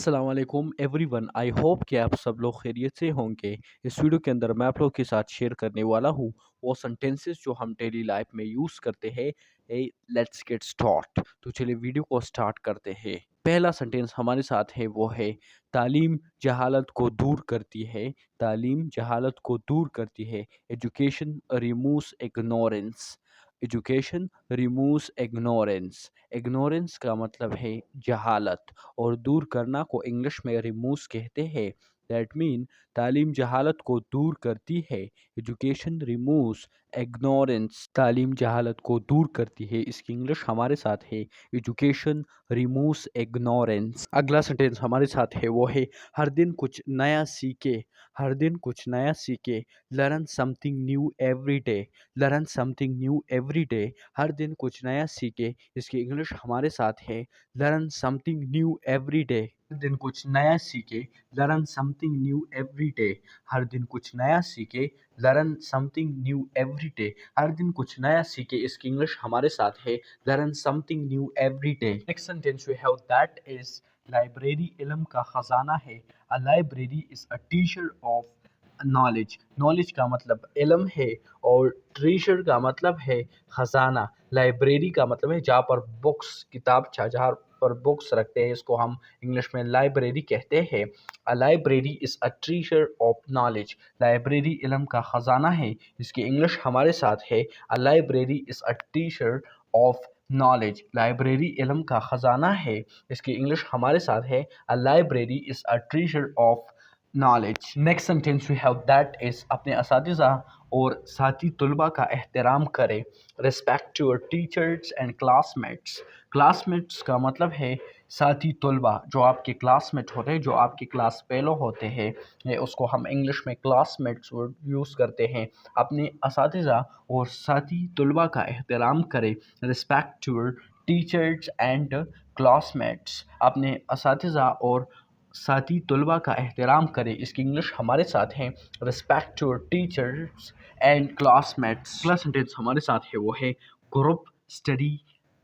अस्सलाम वालेकुम everyone. I hope कि आप सब लोग खैरियत से होंगे। इस वीडियो के अंदर मैं आप लोग के साथ शेयर करने वाला हूँ वो सेंटेंसेस जो हम डेली लाइफ में यूज़ करते हैं। Let's get start. तो चलिए वीडियो को स्टार्ट करते हैं। पहला सेंटेंस हमारे साथ है वो है तालीम जहालत को दूर करती है। तालीम जहालत को दूर करती है। Education removes ignorance. Education removes ignorance. Ignorance का मतलब है जहालत और दूर करना को इंग्लिश में रिमूव्स कहते हैं। दैट मीन तालीम जहालत को दूर करती है। Education removes ignorance. तालीम जहालत को दूर करती है, इसकी इंग्लिश हमारे साथ है एजुकेशन रिमूव्स इग्नोरेंस। अगला सेंटेंस हमारे साथ है वो है हर दिन कुछ नया सीखे। हर दिन कुछ नया सीखे। Learn something new every day. Learn something new every day. हर दिन कुछ नया सीखे, इसकी इंग्लिश हमारे साथ है learn something new every day. हर दिन कुछ नया सीखे। Learn something new every day. हर दिन कुछ नया सीखे। Learn something new every day. हर दिन कुछ नया सीखे, इसकी इंग्लिश हमारे साथ है learn something new every day. Next sentence we have that is library इल्म का खजाना है। A library is a teacher of knowledge. Knowledge का मतलब इल्म है और ट्रेजर का मतलब है खजाना। लाइब्रेरी का मतलब है जहाँ पर बुक्स किताब जहाँ पर बुक्स रखते हैं, इसको हम इंग्लिश में लाइब्रेरी कहते हैं। A library is a treasure of knowledge. Library इल्म का खजाना है, इसकी इंग्लिश हमारे साथ है a library is a treasure of knowledge. Library इल्म का खजाना है, इसकी इंग्लिश हमारे साथ है a library is a treasure of knowledge. Next sentence we have that is अपने असातिज़ा और साथी तुलबा का एहतराम करें। Respect your teachers and classmates. Classmates का मतलब है साथी तुलबा, जो आपके क्लासमेट होते हैं, जो आपके क्लास फेलो होते हैं, उसको हम इंग्लिश में क्लासमेट्स वर्ड यूज़ करते हैं। अपने असातिज़ा और साथी तुलबा का एहतराम करें। Respect your teachers and classmates. अपने असातिज़ा और साथी तुलबा का एहतराम करें, इसकी इंग्लिश हमारे साथ है respect your teachers and classmates. अगला सेंटेंस हमारे साथ है वो है ग्रुप स्टडी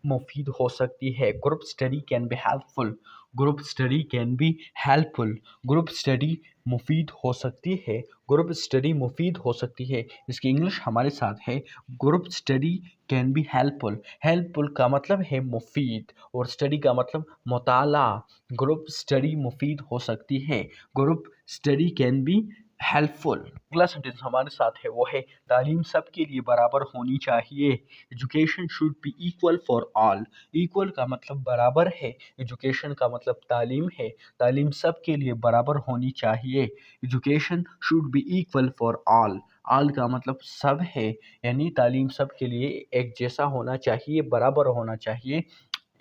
मुफीद हो सकती है। Group study can be helpful. Group study can be helpful. Group study मुफीद हो सकती है। ग्रुप स्टडी मुफीद हो सकती है, इसकी इंग्लिश हमारे साथ है group study can be helpful. Helpful का मतलब है मुफीद और स्टडी का मतलब मुताला। ग्रुप स्टडी मुफीद हो सकती है। Group study can be helpful. अगला सेंटेंस हमारे साथ है वो है तालीम सबके लिए बराबर होनी चाहिए। Education should be equal for all. Equal का मतलब बराबर है। एजुकेशन का मतलब तालीम है। तालीम सबके लिए बराबर होनी चाहिए। Education should be equal for all. All का मतलब सब है, यानी तालीम सबके लिए एक जैसा होना चाहिए, बराबर होना चाहिए।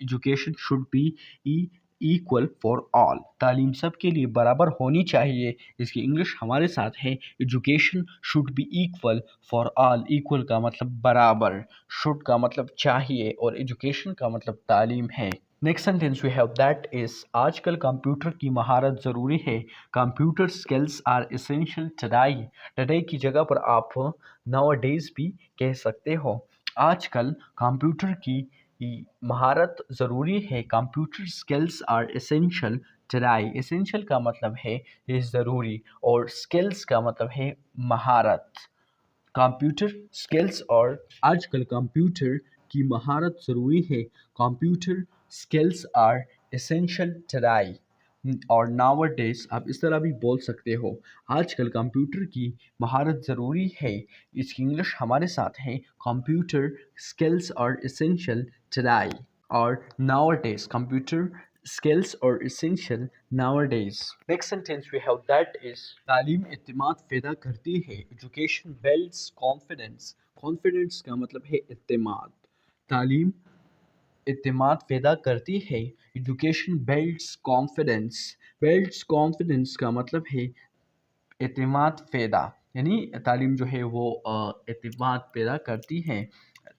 Education should be equal for all. तालीम सबके लिए बराबर होनी चाहिए, इसकी इंग्लिश हमारे साथ है education should be equal for all. Equal का मतलब बराबर, शुड का मतलब चाहिए और एजुकेशन का मतलब तालीम है। Next sentence we have that is आजकल कंप्यूटर की महारत ज़रूरी है। Computer skills are essential today. Today की जगह पर आप नाउ डेज भी कह सकते हो। आजकल कंप्यूटर की महारत ज़रूरी है। Computer skills are essential today. Essential का मतलब है ये ज़रूरी और स्किल्स का मतलब है महारत। कंप्यूटर स्किल्स और आजकल कंप्यूटर की महारत ज़रूरी है। Computer skills are essential today और नाउअडेज आप इस तरह भी बोल सकते हो। आजकल कंप्यूटर की महारत ज़रूरी है, इसकी इंग्लिश हमारे साथ है computer skills are essential today और nowadays. Computer skills are essential nowadays. Next sentence we have that is तालीम इत्तेमाद पैदा करती है। Education builds confidence. Confidence का मतलब है इत्तेमाद। तालीम इत्तेमाद पैदा करती है। Education builds confidence. Builds confidence का मतलब है इत्तेमाद पैदा, यानी तालीम जो है वो इत्तेमाद पैदा करती है।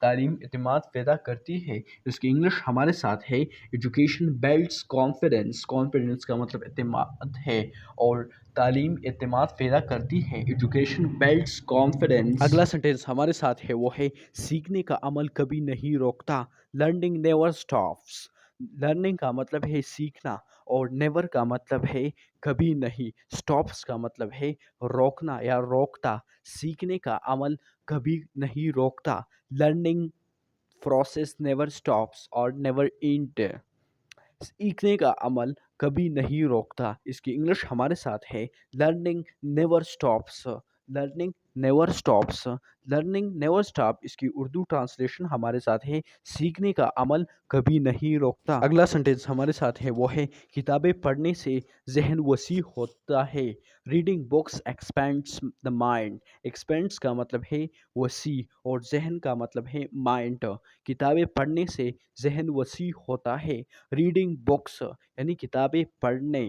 तालीम इत्तेमाद पैदा करती है, इसकी इंग्लिश हमारे साथ है एजुकेशन बिल्ड्स कॉन्फिडेंस। कॉन्फिडेंस का मतलब इत्तेमाद है और तालीम इत्तेमाद पैदा करती है। Education builds confidence. अगला सेंटेंस हमारे साथ है वो है सीखने का अमल कभी नहीं रोकता। Learning never stops. लर्निंग का मतलब है सीखना और नेवर का मतलब है कभी नहीं। स्टॉप्स का मतलब है रोकना या रोकता। सीखने का अमल कभी नहीं रोकता। लर्निंग प्रोसेस नेवर स्टॉप्स और नेवर एंड। सीखने का अमल कभी नहीं रोकता। इसकी इंग्लिश हमारे साथ है learning never stops. Learning never stops. Learning never stop. इसकी उर्दू ट्रांसलेशन हमारे साथ है सीखने का अमल कभी नहीं रोकता। अगला सेंटेंस हमारे साथ है वो है किताबें पढ़ने से जहन वसी होता है। Reading books expends the mind. Expends का मतलब है वसी और जहन का मतलब है माइंड। किताबें पढ़ने से जहन वसी होता है। रीडिंग बुक्स यानी किताबें पढ़ने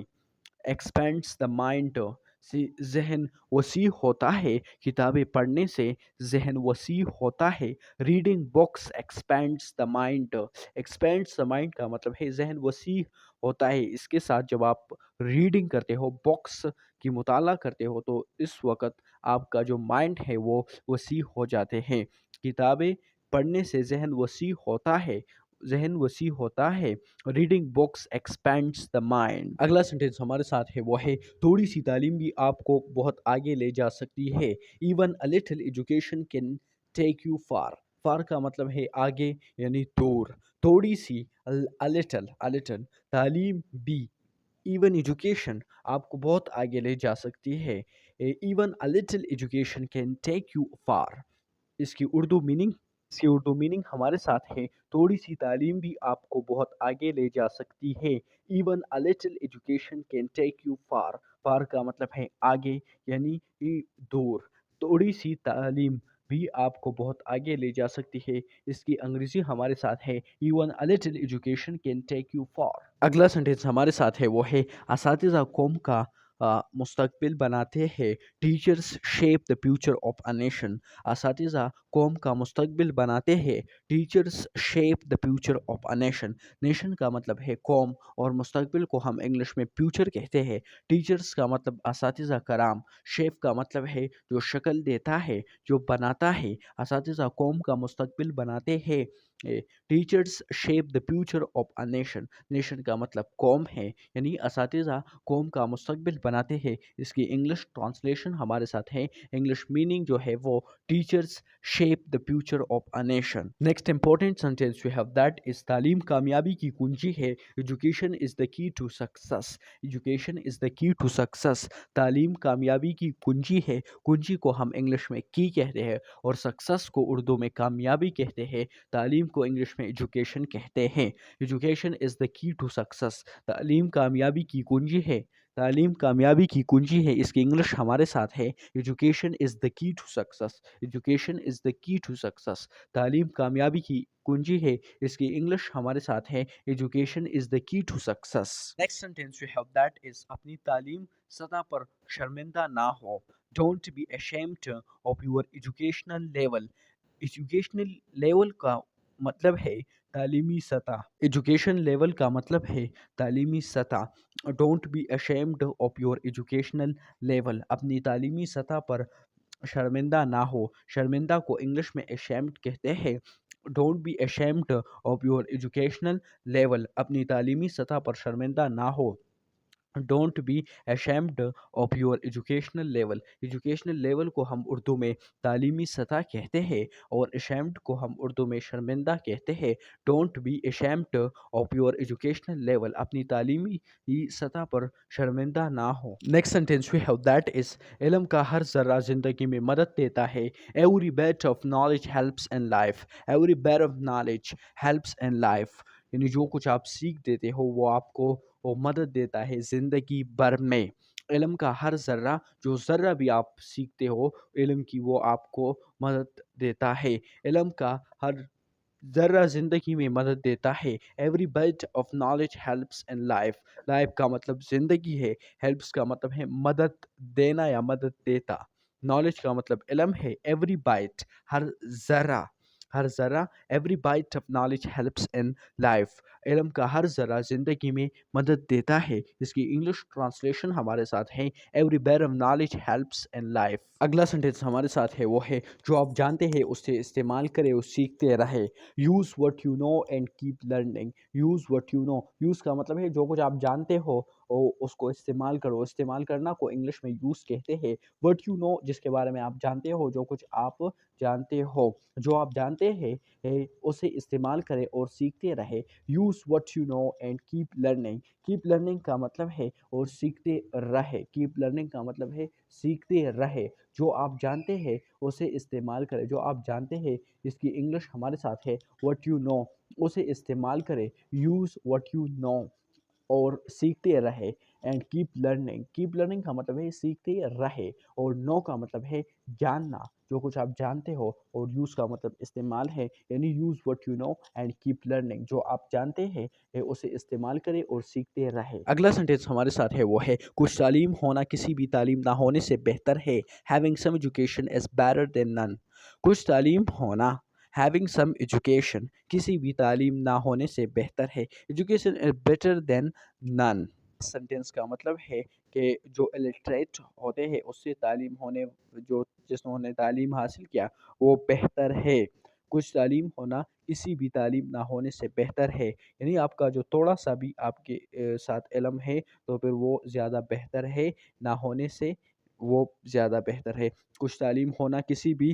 एक्सपेंड्स द माइंड से जहन वसी होता है। किताबें पढ़ने से जहन वसी होता है। Reading books expends the mind. Expends the mind का मतलब है जहन वसी होता है। इसके साथ जब आप रीडिंग करते हो बुक्स की मुताला करते हो तो इस वक्त आपका जो माइंड है वो वसी हो जाते हैं। किताबें पढ़ने से जहन वसी होता है। जहन वसी होता है। Reading books expends the mind. अगला सेंटेंस हमारे साथ है वो है थोड़ी सी तालीम भी आपको बहुत आगे ले जा सकती है। Even a little education can take you far. Far का मतलब है आगे यानी दूर। थोड़ी सी अ लिटिल तालीम भी इवन एजुकेशन आपको बहुत आगे ले जा सकती है। Even a little education can take you far. इसकी उर्दू मीनिंग इसकी उर्दू मीनिंग हमारे साथ है थोड़ी सी तालीम भी आपको बहुत आगे ले जा सकती है। Even a little education can take you far. Far का मतलब है आगे यानी दूर। थोड़ी सी तालीम भी आपको बहुत आगे ले जा सकती है। इसकी अंग्रेजी हमारे साथ है even a little education can take you far. अगला सेंटेंस हमारे साथ है वो है असातिज़ा कौम का मुस्तकबिल बनाते हैं। Teachers shape the future of a nation. असातिज़ा कौम का मुस्तकबिल बनाते हैं। Teachers shape the future of a nation. Nation का मतलब है कौम और मुस्तकबिल को हम इंग्लिश में फ्यूचर कहते हैं। टीचर्स का मतलब असातिज़ा कराम। शेप का मतलब है जो शक्ल देता है जो बनाता है। असातिज़ा कौम का मुस्तकबिल बनाते हैं। Teachers shape the future of a nation. Nation का मतलब कौम है यानी असातिज़ा कौम का मुस्तकबिल बनाते हैं। इसकी इंग्लिश ट्रांसलेशन हमारे साथ है। इंग्लिश मीनिंग जो है वो teachers shape the future of a nation. Next important sentence we have that is तालीम कामयाबी की कुंजी है। Education is the key to success. Education is the key to success. तालीम कामयाबी की कुंजी है। कुंजी को हम इंग्लिश में की कहते हैं और सक्सेस को उर्दू में कामयाबी कहते हैं। तालीम को इंग्लिश में एजुकेशन कहते हैं। Education is the key to success. तालीम कामयाबी की कुंजी है। तालीम कामयाबी की कुंजी है। इसकी इंग्लिश हमारे साथ है education is the key to success. Education is the key to success. तालीम कामयाबी की कुंजी है। इसकी इंग्लिश हमारे साथ है education is the key to success. Next sentence we have that is अपनी तालीम सतह पर शर्मिंदा ना हो। Don't be ashamed of your educational level. Educational level का मतलब है तालीमी सतह। एजुकेशन लेवल का मतलब है तालीमी सतह। Don't be ashamed of your educational level. अपनी तालीमी सतह पर शर्मिंदा ना हो। शर्मिंदा को इंग्लिश में ashamed कहते हैं। Don't be ashamed of your educational level. अपनी तालीमी सतह पर शर्मिंदा ना हो। Don't be ashamed of your educational level. Educational level को हम उर्दू में तालीमी सतह कहते हैं और ashamed को हम उर्दू में शर्मिंदा कहते हैं। Don't be ashamed of your educational level. अपनी तालीमी सतह पर शर्मिंदा ना हो। Next sentence we have that is इल्म का हर जर्रा जिंदगी में मदद देता है। Every bit of knowledge helps in life. Every bit of knowledge helps in life यानी जो कुछ आप सीख देते हो वो आपको वो मदद देता है ज़िंदगी भर में। इल्म का हर ज़र्रा जो ज़र्रा भी आप सीखते हो इल्म की वो आपको मदद देता है। इल्म का हर ज़र्रा ज़िंदगी में मदद देता है। Every bit of knowledge helps in life. Life का मतलब ज़िंदगी है। हेल्प्स का मतलब है मदद देना या मदद देता। नॉलेज का मतलब इल्म है। एवरी bite हर ज़र्रा हर ज़रा, every bite of knowledge helps in life. इल्म का हर ज़रा ज़िंदगी में मदद देता है। इसकी इंग्लिश ट्रांसलेशन हमारे साथ है, एवरी बेर of knowledge helps in life. अगला सेंटेंस हमारे साथ है, वो है जो आप जानते हैं उससे इस्तेमाल करें और सीखते रहे। Use what you know and keep learning. Use what you know, use का मतलब है जो कुछ आप जानते हो उसको इस्तेमाल करो। इस्तेमाल करना को इंग्लिश में यूज़ कहते हैं। वट यू नो, जिसके बारे में आप जानते हो, जो कुछ आप जानते हो, जो आप जानते हैं उसे इस्तेमाल करें और सीखते रहे। Use what you know and keep learning. Keep learning का मतलब है और सीखते रहे। कीप लर्निंग का मतलब है सीखते रहे। जो आप जानते हैं उसे इस्तेमाल करें। जो आप जानते हैं, इसकी इंग्लिश हमारे साथ है व्हाट यू नो, उसे इस्तेमाल करें। यूज़ व्हाट यू नो और सीखते रहे। And keep learning, keep learning का मतलब है सीखते रहे, और नो का मतलब है जानना, जो कुछ आप जानते हो, और यूज़ का मतलब इस्तेमाल है, यानी use what you know and keep learning. जो आप जानते हैं उसे इस्तेमाल करें और सीखते रहे। अगला सेंटेंस हमारे साथ है, वो है कुछ तालीम होना किसी भी तालीम ना होने से बेहतर है। Having some education is better than none. कुछ तालीम होना, हैविंग सम एजुकेशन, किसी भी तालीम ना होने से बेहतर है। Education is better than none. Sentence का मतलब है कि जो इलिटरेट होते हैं उससे तालीम होने, जो जिन्होंने तालीम हासिल किया वो बेहतर है। कुछ तालीम होना किसी भी तालीम ना होने से बेहतर है, यानी आपका जो थोड़ा सा भी आपके साथ इल्म है तो फिर वो ज़्यादा बेहतर है ना होने से, वो ज़्यादा बेहतर है। कुछ तालीम होना किसी भी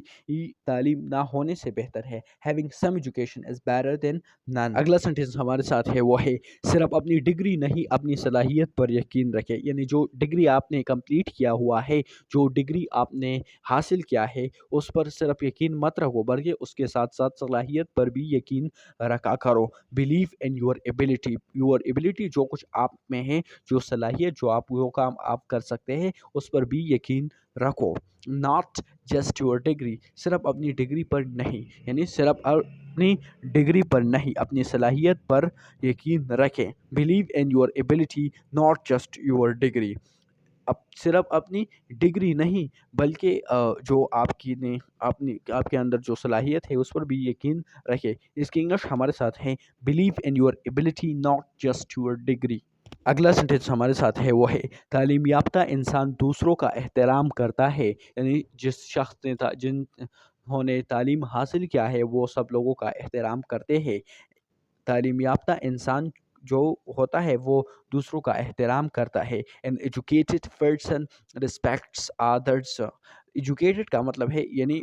तालीम ना होने से बेहतर है। Having some education is better than none. अगला सेंटेंस हमारे साथ है, वो है सिर्फ अपनी डिग्री नहीं अपनी सलाहियत पर यकीन रखें। यानी जो डिग्री आपने कंप्लीट किया हुआ है, जो डिग्री आपने हासिल किया है, उस पर सिर्फ यकीन मत रखो बल्कि उसके साथ साथ सलाहियत पर भी यकीन रखा करो। Believe in your ability, your ability, जो कुछ आप में है, जो सलाहियत, जो आप वो काम आप कर सकते हैं, उस पर भी यकीन रखो। नॉट जस्ट योर डिग्री, सिर्फ अपनी डिग्री पर नहीं, यानी सिर्फ अपनी डिग्री पर नहीं, अपनी सलाहियत पर यकीन रखें। Believe in your ability, not just your degree. अब सिर्फ अपनी डिग्री नहीं बल्कि जो आपकी ने अपनी आपके अंदर जो सलाहियत है उस पर भी यकीन रखें। इसकी इंग्लिश हमारे साथ है, believe in your ability not just your degree. अगला सेंटेंस हमारे साथ है, वो है तालीम याफ्ता इंसान दूसरों का एहतराम करता है। यानी जिस शख्स ने जिन्होंने तालीम हासिल किया है वो सब लोगों का एहतराम करते हैं। तालीम याफ्ता इंसान जो होता है वो दूसरों का एहतराम करता है। An educated person respects others. Educated का मतलब है यानी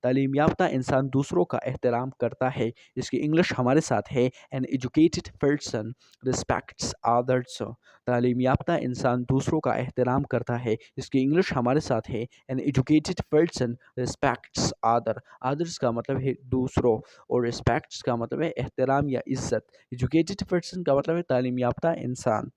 तालीम याफ्ता इंसान दूसरों का एहतराम करता है। इसकी इंग्लिश हमारे साथ है, an educated person respects others. तालीम याफ्ता इंसान दूसरों का एहतराम करता है। इसकी इंग्लिश हमारे साथ है, an educated person respects other. Others का मतलब है दूसरों, और रिस्पेक्ट्स का मतलब है एहतराम या इज्जत। एजुकेटेड पर्सन का मतलब है तालीम याफ्ता इंसान।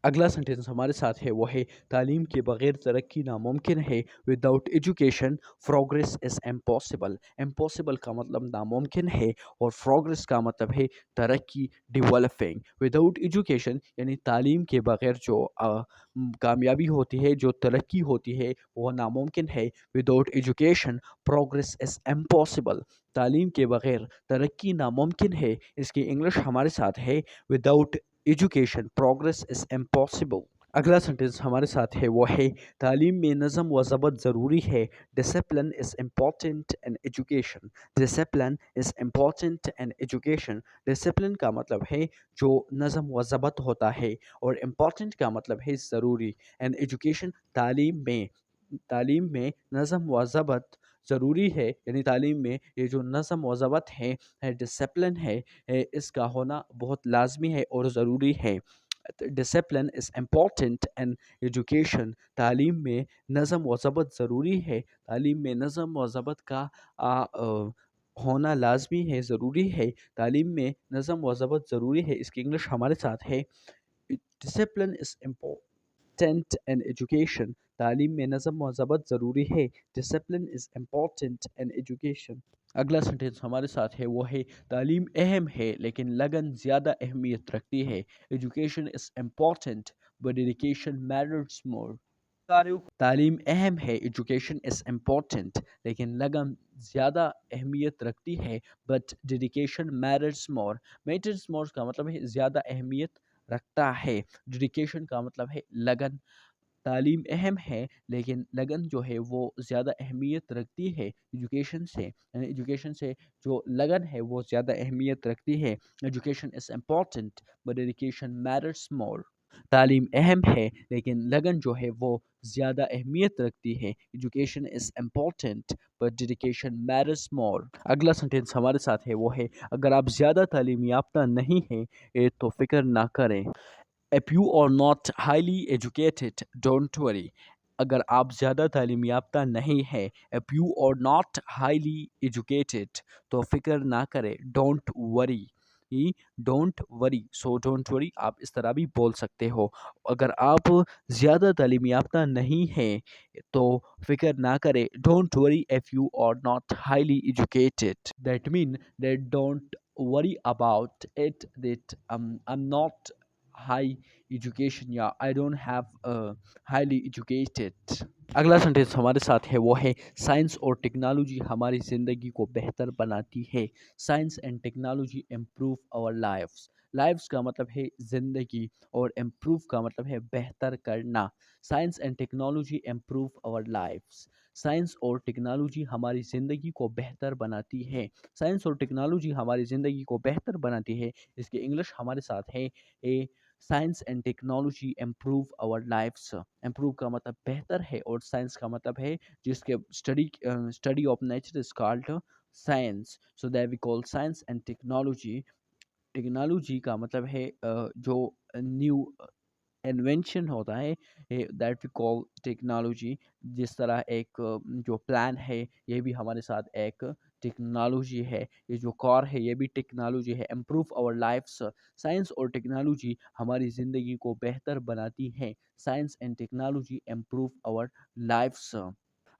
अगला सेंटेंस हमारे साथ है, वो है तालीम के बगैर तरक्की नामुमकिन है। Without education progress is impossible. Impossible का मतलब नामुमकिन है, और प्रोग्रेस का मतलब है तरक्की, डेवलपिंग। विदाउट एजुकेशन यानी तालीम के बगैर जो कामयाबी होती है, जो तरक्की होती है, वो नामुमकिन है। Without education progress is impossible. तालीम के बगैर तरक्की नामुमकिन है। इसकी इंग्लिश हमारे साथ है, without education progress is impossible. अगला सेंटेंस हमारे साथ है, वो है तालीम में नज़म व ज़बत ज़रूरी है। Discipline is important in education. Discipline is important in education. Discipline का मतलब है जो नज़म व ज़बत होता है, और इम्पॉर्टेंट का मतलब है ज़रूरी। एंड एजुकेशन, तालीम में नज़म व ज़बत ज़रूरी है, यानी तालीम में ये जो नज़म व ज़बत है डिसिप्लिन है, इसका होना बहुत लाजमी है और ज़रूरी है। Discipline is important in education. तालीम में नज़म व ज़बत ज़रूरी है। तालीम में नज़म व ज़बत का होना लाजमी है, ज़रूरी है। तालीम में नज़म व ज़बत ज़रूरी है। इसकी इंग्लिश हमारे साथ है, discipline is important in education. तालीम में नज़म व ज़बत ज़रूरी है। Discipline is important in education. अगला सेंटेंस हमारे साथ है, वो है तालीम अहम है लेकिन लगन ज़्यादा अहमियत रखती है। Education is important but dedication matters more. तालीम अहम है, एजुकेशन इज़ इम्पॉर्टेंट, लेकिन लगन ज़्यादा अहमियत रखती है। बट डेडिकेशन मैटर्स मोर का मतलब है ज़्यादा अहमियत रखता है। डेडिकेशन का मतलब है लगन। तालीम अहम है, लेकिन लगन जो है वो ज़्यादा अहमियत रखती है एजुकेशन से, यानी एजुकेशन से जो लगन है वो ज़्यादा अहमियत रखती है। Education is important but education matters more. तालीम अहम है, लेकिन लगन जो है वो ज़्यादा अहमियत रखती है। Education is important but dedication matters more. अगला सेंटेंस हमारे साथ है वो है, अगर आप ज़्यादा तालीम याफ्ता नहीं हैं तो फ़िक्र ना करें। If you are not highly educated, don't worry. अगर आप ज़्यादा तालीम याफ्ता नहीं हैं, if you are not highly educated, तो फ़िक्र ना करें, don't worry. He don't worry, so don't worry आप इस तरह भी बोल सकते हो। अगर आप ज़्यादा तालीम याफ्ता नहीं हैं तो फ़िक्र ना करें, don't worry if you are not highly educated, that mean that don't worry about it, that I'm not high education, या I don't have a highly educated। अगला सेंटेंस हमारे साथ है वो है, साइंस और टेक्नोलॉजी हमारी ज़िंदगी को बेहतर बनाती है। Science and technology improve our lifes. Lifes का मतलब है ज़िंदगी और इम्प्रूव का मतलब है बेहतर करना। Science and technology improve our lifes. Science और टेक्नोलॉजी हमारी ज़िंदगी को बेहतर बनाती है। साइंस और टेक्नोलॉजी हमारी ज़िंदगी को बेहतर बनाती है। इसकी इंग्लिश हमारे साथ है, a science and technology improve our lifes. Improve का मतलब बेहतर है और साइंस का मतलब है जिसके study of nature is called science, so that we call science and technology. Technology का मतलब है जो न्यू इन्वेंशन होता है, दैट वी कॉल टेक्नोलॉजी। जिस तरह एक जो प्लान है ये भी हमारे साथ एक टेक्नोलॉजी है, ये जो कार है ये भी टेक्नोलॉजी है। Improve our lifes. साइंस और टेक्नोलॉजी हमारी ज़िंदगी को बेहतर बनाती है। Science and technology improve our lifes.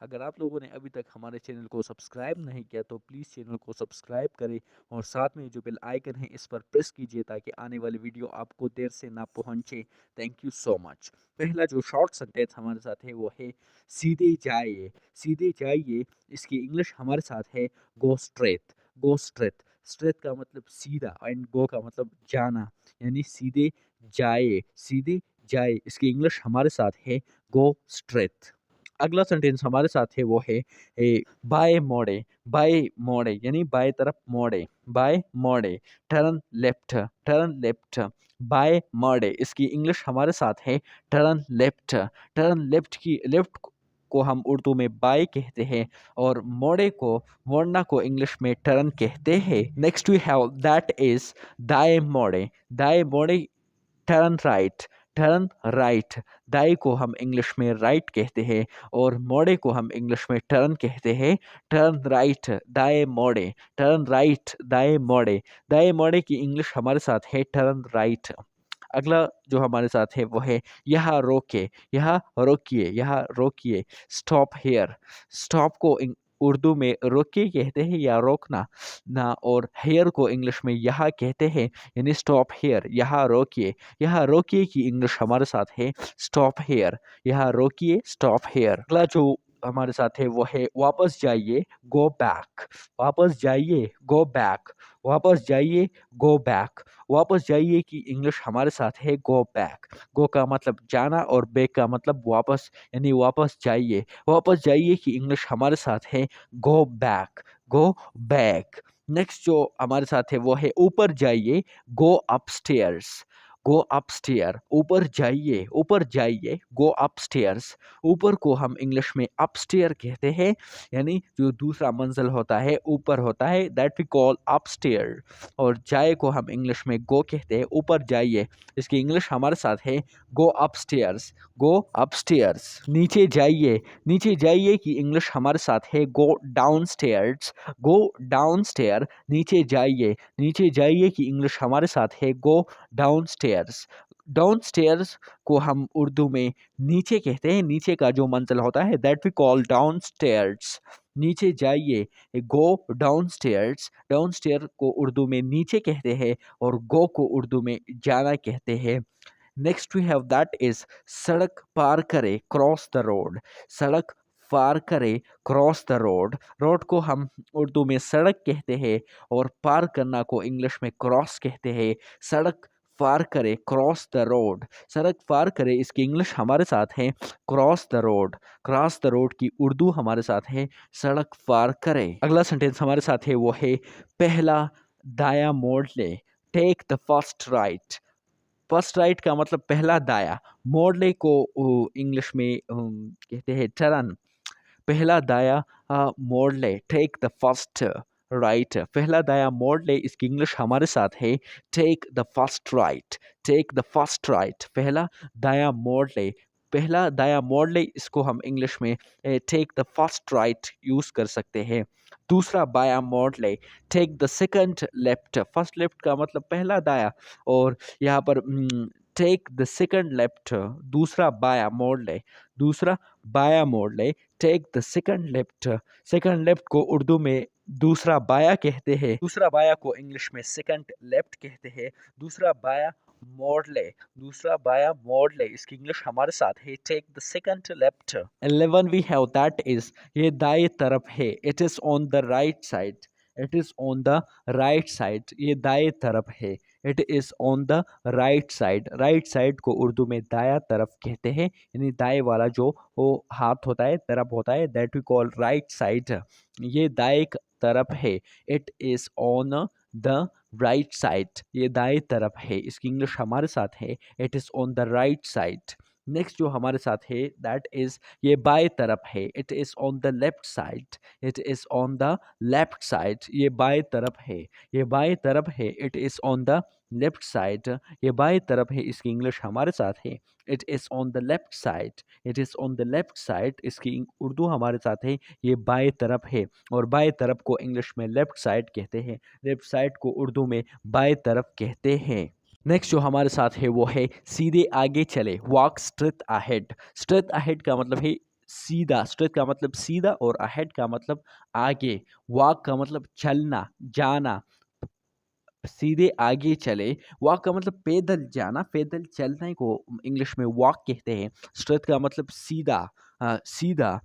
अगर आप लोगों ने अभी तक हमारे चैनल को सब्सक्राइब नहीं किया तो प्लीज़ चैनल को सब्सक्राइब करें और साथ में जो बेल आइकन है इस पर प्रेस कीजिए ताकि आने वाली वीडियो आपको देर से ना पहुंचे। Thank you so much. पहला जो शॉर्ट सेंटेंस हमारे साथ है वो है, सीधे जाइए। सीधे जाइए, इसकी इंग्लिश हमारे साथ है, go straight. Go straight. Straight का मतलब सीधा एंड गो का मतलब जाना, यानी सीधे जाइए। सीधे जाइए, इसकी इंग्लिश हमारे साथ है, गो स्ट्रेट। अगला सेंटेंस हमारे साथ है वो है, बाय मोड़े। बाय मोड़े यानी बाएं तरफ मोड़े। बाय मोड़े, टर्न लेफ्ट। टर्न लेफ्ट, बाय मोड़े, इसकी इंग्लिश हमारे साथ है, टर्न लेफ्ट। टर्न लेफ्ट की लेफ्ट को हम उर्दू में बाय कहते हैं और मोड़े को, मोड़ना को इंग्लिश में टर्न कहते हैं। Next we have that is दाएं मोड़े। दाएं मोड़े, टर्न राइट। टर्न राइट, दाई को हम इंग्लिश में राइट कहते हैं और मोड़े को हम इंग्लिश में टर्न कहते हैं। टर्न राइट, दाएं मोड़े। टर्न राइट, दाएं मोड़े। दाएं मोड़े की इंग्लिश हमारे साथ है, टर्न राइट। अगला जो हमारे साथ है वो है, यहाँ रोके। यहाँ रोकिए। यहाँ रोकिए, स्टॉप हेयर। स्टॉप को उर्दू में रोके कहते हैं या रोकना ना, और हेयर को इंग्लिश में यहाँ कहते हैं, यानी स्टॉप हेयर। यहाँ रोकिए। यहाँ रोकिए की इंग्लिश हमारे साथ है, स्टॉप हेयर। यहाँ रोकिए, स्टॉप हेयर। अगला जो हमारे साथ है वो है, वापस जाइए, गो बैक। वापस जाइए, गो बैक। वापस जाइए, गो बैक। वापस जाइए की इंग्लिश हमारे साथ है, गो बैक। गो का मतलब जाना और बैक का मतलब वापस, यानी वापस जाइए। वापस जाइए की इंग्लिश हमारे साथ है, go back. Go back. Next जो हमारे साथ है वो है, ऊपर जाइए, गो अपस्टेयर्स। गो अपस्टेयर, ऊपर जाइए। ऊपर जाइए, गो अपस्टेयर्स। ऊपर को हम इंग्लिश में अपस्टेयर कहते हैं, यानी जो दूसरा मंजिल होता है ऊपर होता है, दैट वी कॉल अपस्टेयर। और जाए को हम इंग्लिश में गो कहते हैं, ऊपर जाइए। इसकी इंग्लिश हमारे साथ है, गो अपस्टेयर्स। गो अपस्टेयर्स। नीचे जाइए। नीचे जाइए की इंग्लिश हमारे साथ है, गो डाउनस्टेयर्स। गो डाउनस्टेयर, नीचे जाइए। नीचे जाइए की इंग्लिश हमारे साथ है, गो डाउनस्टेयर्स। डाउनस्टेयर्स को हम उर्दू में नीचे कहते हैं। नीचे का जो मंजिल होता है, दैट वी कॉल डाउनस्टेयर्स। नीचे जाइए, गो डाउनस्टेयर्स। डाउनस्टेयर को उर्दू में नीचे कहते हैं और गो को उर्दू में जाना कहते हैं। Next we have that is सड़क पार करे क्रॉस द रोड। सड़क पार करे क्रॉस द रोड। रोड को हम उर्दू में सड़क कहते हैं और पार करना को इंग्लिश में क्रॉस कहते हैं। सड़क पार करे क्रॉस द रोड। सड़क पार करे इसकी इंग्लिश हमारे साथ है cross the road. Cross the road की उर्दू हमारे साथ है सड़क पार करे। अगला सेंटेंस हमारे साथ है वो है पहला दाया मोड़ ले। Take the first right. First right का मतलब पहला दाया। मोड़ ले को इंग्लिश में कहते हैं टर्न। पहला दाया मोड़ ले। Take the first right. पहला दाया मोड़ ले इसकी इंग्लिश हमारे साथ है take the first right. Take the first right. पहला दाया मोड़ ले। पहला दाया मोड़ ले इसको हम इंग्लिश में take the first right use कर सकते हैं। दूसरा बाया मोड़ ले। Take the second left. First left का मतलब पहला दाया और यहाँ पर टेक द सेकंड लेफ्ट। दूसरा बाया मोड़ ले। दूसरा बाया मोड़ ले। Take the second left. Second left को उर्दू में दूसरा बाया कहते हैं। दूसरा बाया को इंग्लिश में सेकंड लेफ्ट कहते हैं। दूसरा बाया मोड़ ले। दूसरा बाया मोड़ ले इसकी इंग्लिश हमारे साथ है take the second left. 11 we have that is ये दाएं तरफ है। It is on the right side. It is on the right side. ये दाएं तरफ है। It is on the right side. Right side को उर्दू में दाया तरफ कहते हैं। यानी दाएं वाला जो वो हाथ होता है तरफ होता है that we call right side. ये दाएं तरफ है। It is on the right side. ये दाएं तरफ है इसकी इंग्लिश हमारे साथ है it is on the right side. Next जो हमारे साथ है दैट इज ये बाएं तरफ है। It is on the left side. It is on the left side. ये बाएं तरफ है। ये बाएं तरफ है। It is on the left side. ये बाएं तरफ है इसकी इंग्लिश हमारे साथ है it is on the left side. It is on the left side इसकी उर्दू हमारे साथ है ये बाएं तरफ है और बाएं तरफ को इंग्लिश में लेफ्ट साइड कहते हैं। लेफ्ट साइड को उर्दू में बाएं तरफ कहते हैं। नेक्स्ट जो हमारे साथ है वो है सीधे आगे चले walk straight ahead. Straight ahead का मतलब है सीधा। स्ट्रेट का मतलब सीधा और अहेड का मतलब आगे। वॉक का मतलब चलना जाना। सीधे आगे चले। वॉक का मतलब पैदल जाना पैदल चलने को इंग्लिश में वॉक कहते हैं। स्ट्रेट का मतलब सीधा सीधा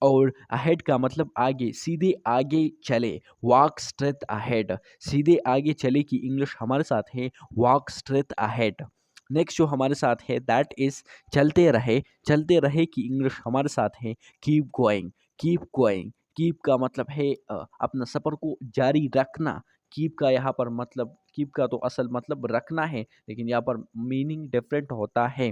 और अहेड का मतलब आगे। सीधे आगे चले वॉक स्ट्रेट अहेड। सीधे आगे चले की इंग्लिश हमारे साथ है वॉक स्ट्रेट अहेड। नेक्स्ट जो हमारे साथ है दैट इज चलते रहे। चलते रहे की इंग्लिश हमारे साथ है keep going. Keep going. Keep का मतलब है अपना सफ़र को जारी रखना। कीप का यहाँ पर मतलब कीप का तो असल मतलब रखना है लेकिन यहाँ पर मीनिंग डिफरेंट होता है।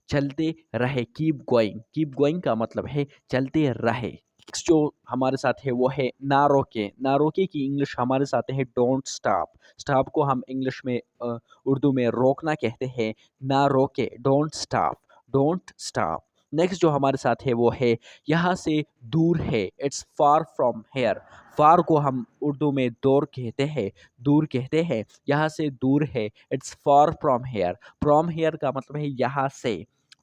चलते रहे कीप गोइंग। कीप गोइंग का मतलब है चलते रहे। नेक्स्ट जो हमारे साथ है वो है ना रोके। ना रोके की इंग्लिश हमारे साथ है डोंट स्टॉप। स्टॉप को हम इंग्लिश में उर्दू में रोकना कहते हैं। ना रोके don't stop. Don't stop. Next जो हमारे साथ है वो है यहाँ से दूर है। It's far from here. Far को हम उर्दू में दूर कहते हैं। दूर कहते हैं। यहाँ से दूर है it's far from hair. From here का मतलब है यहाँ से।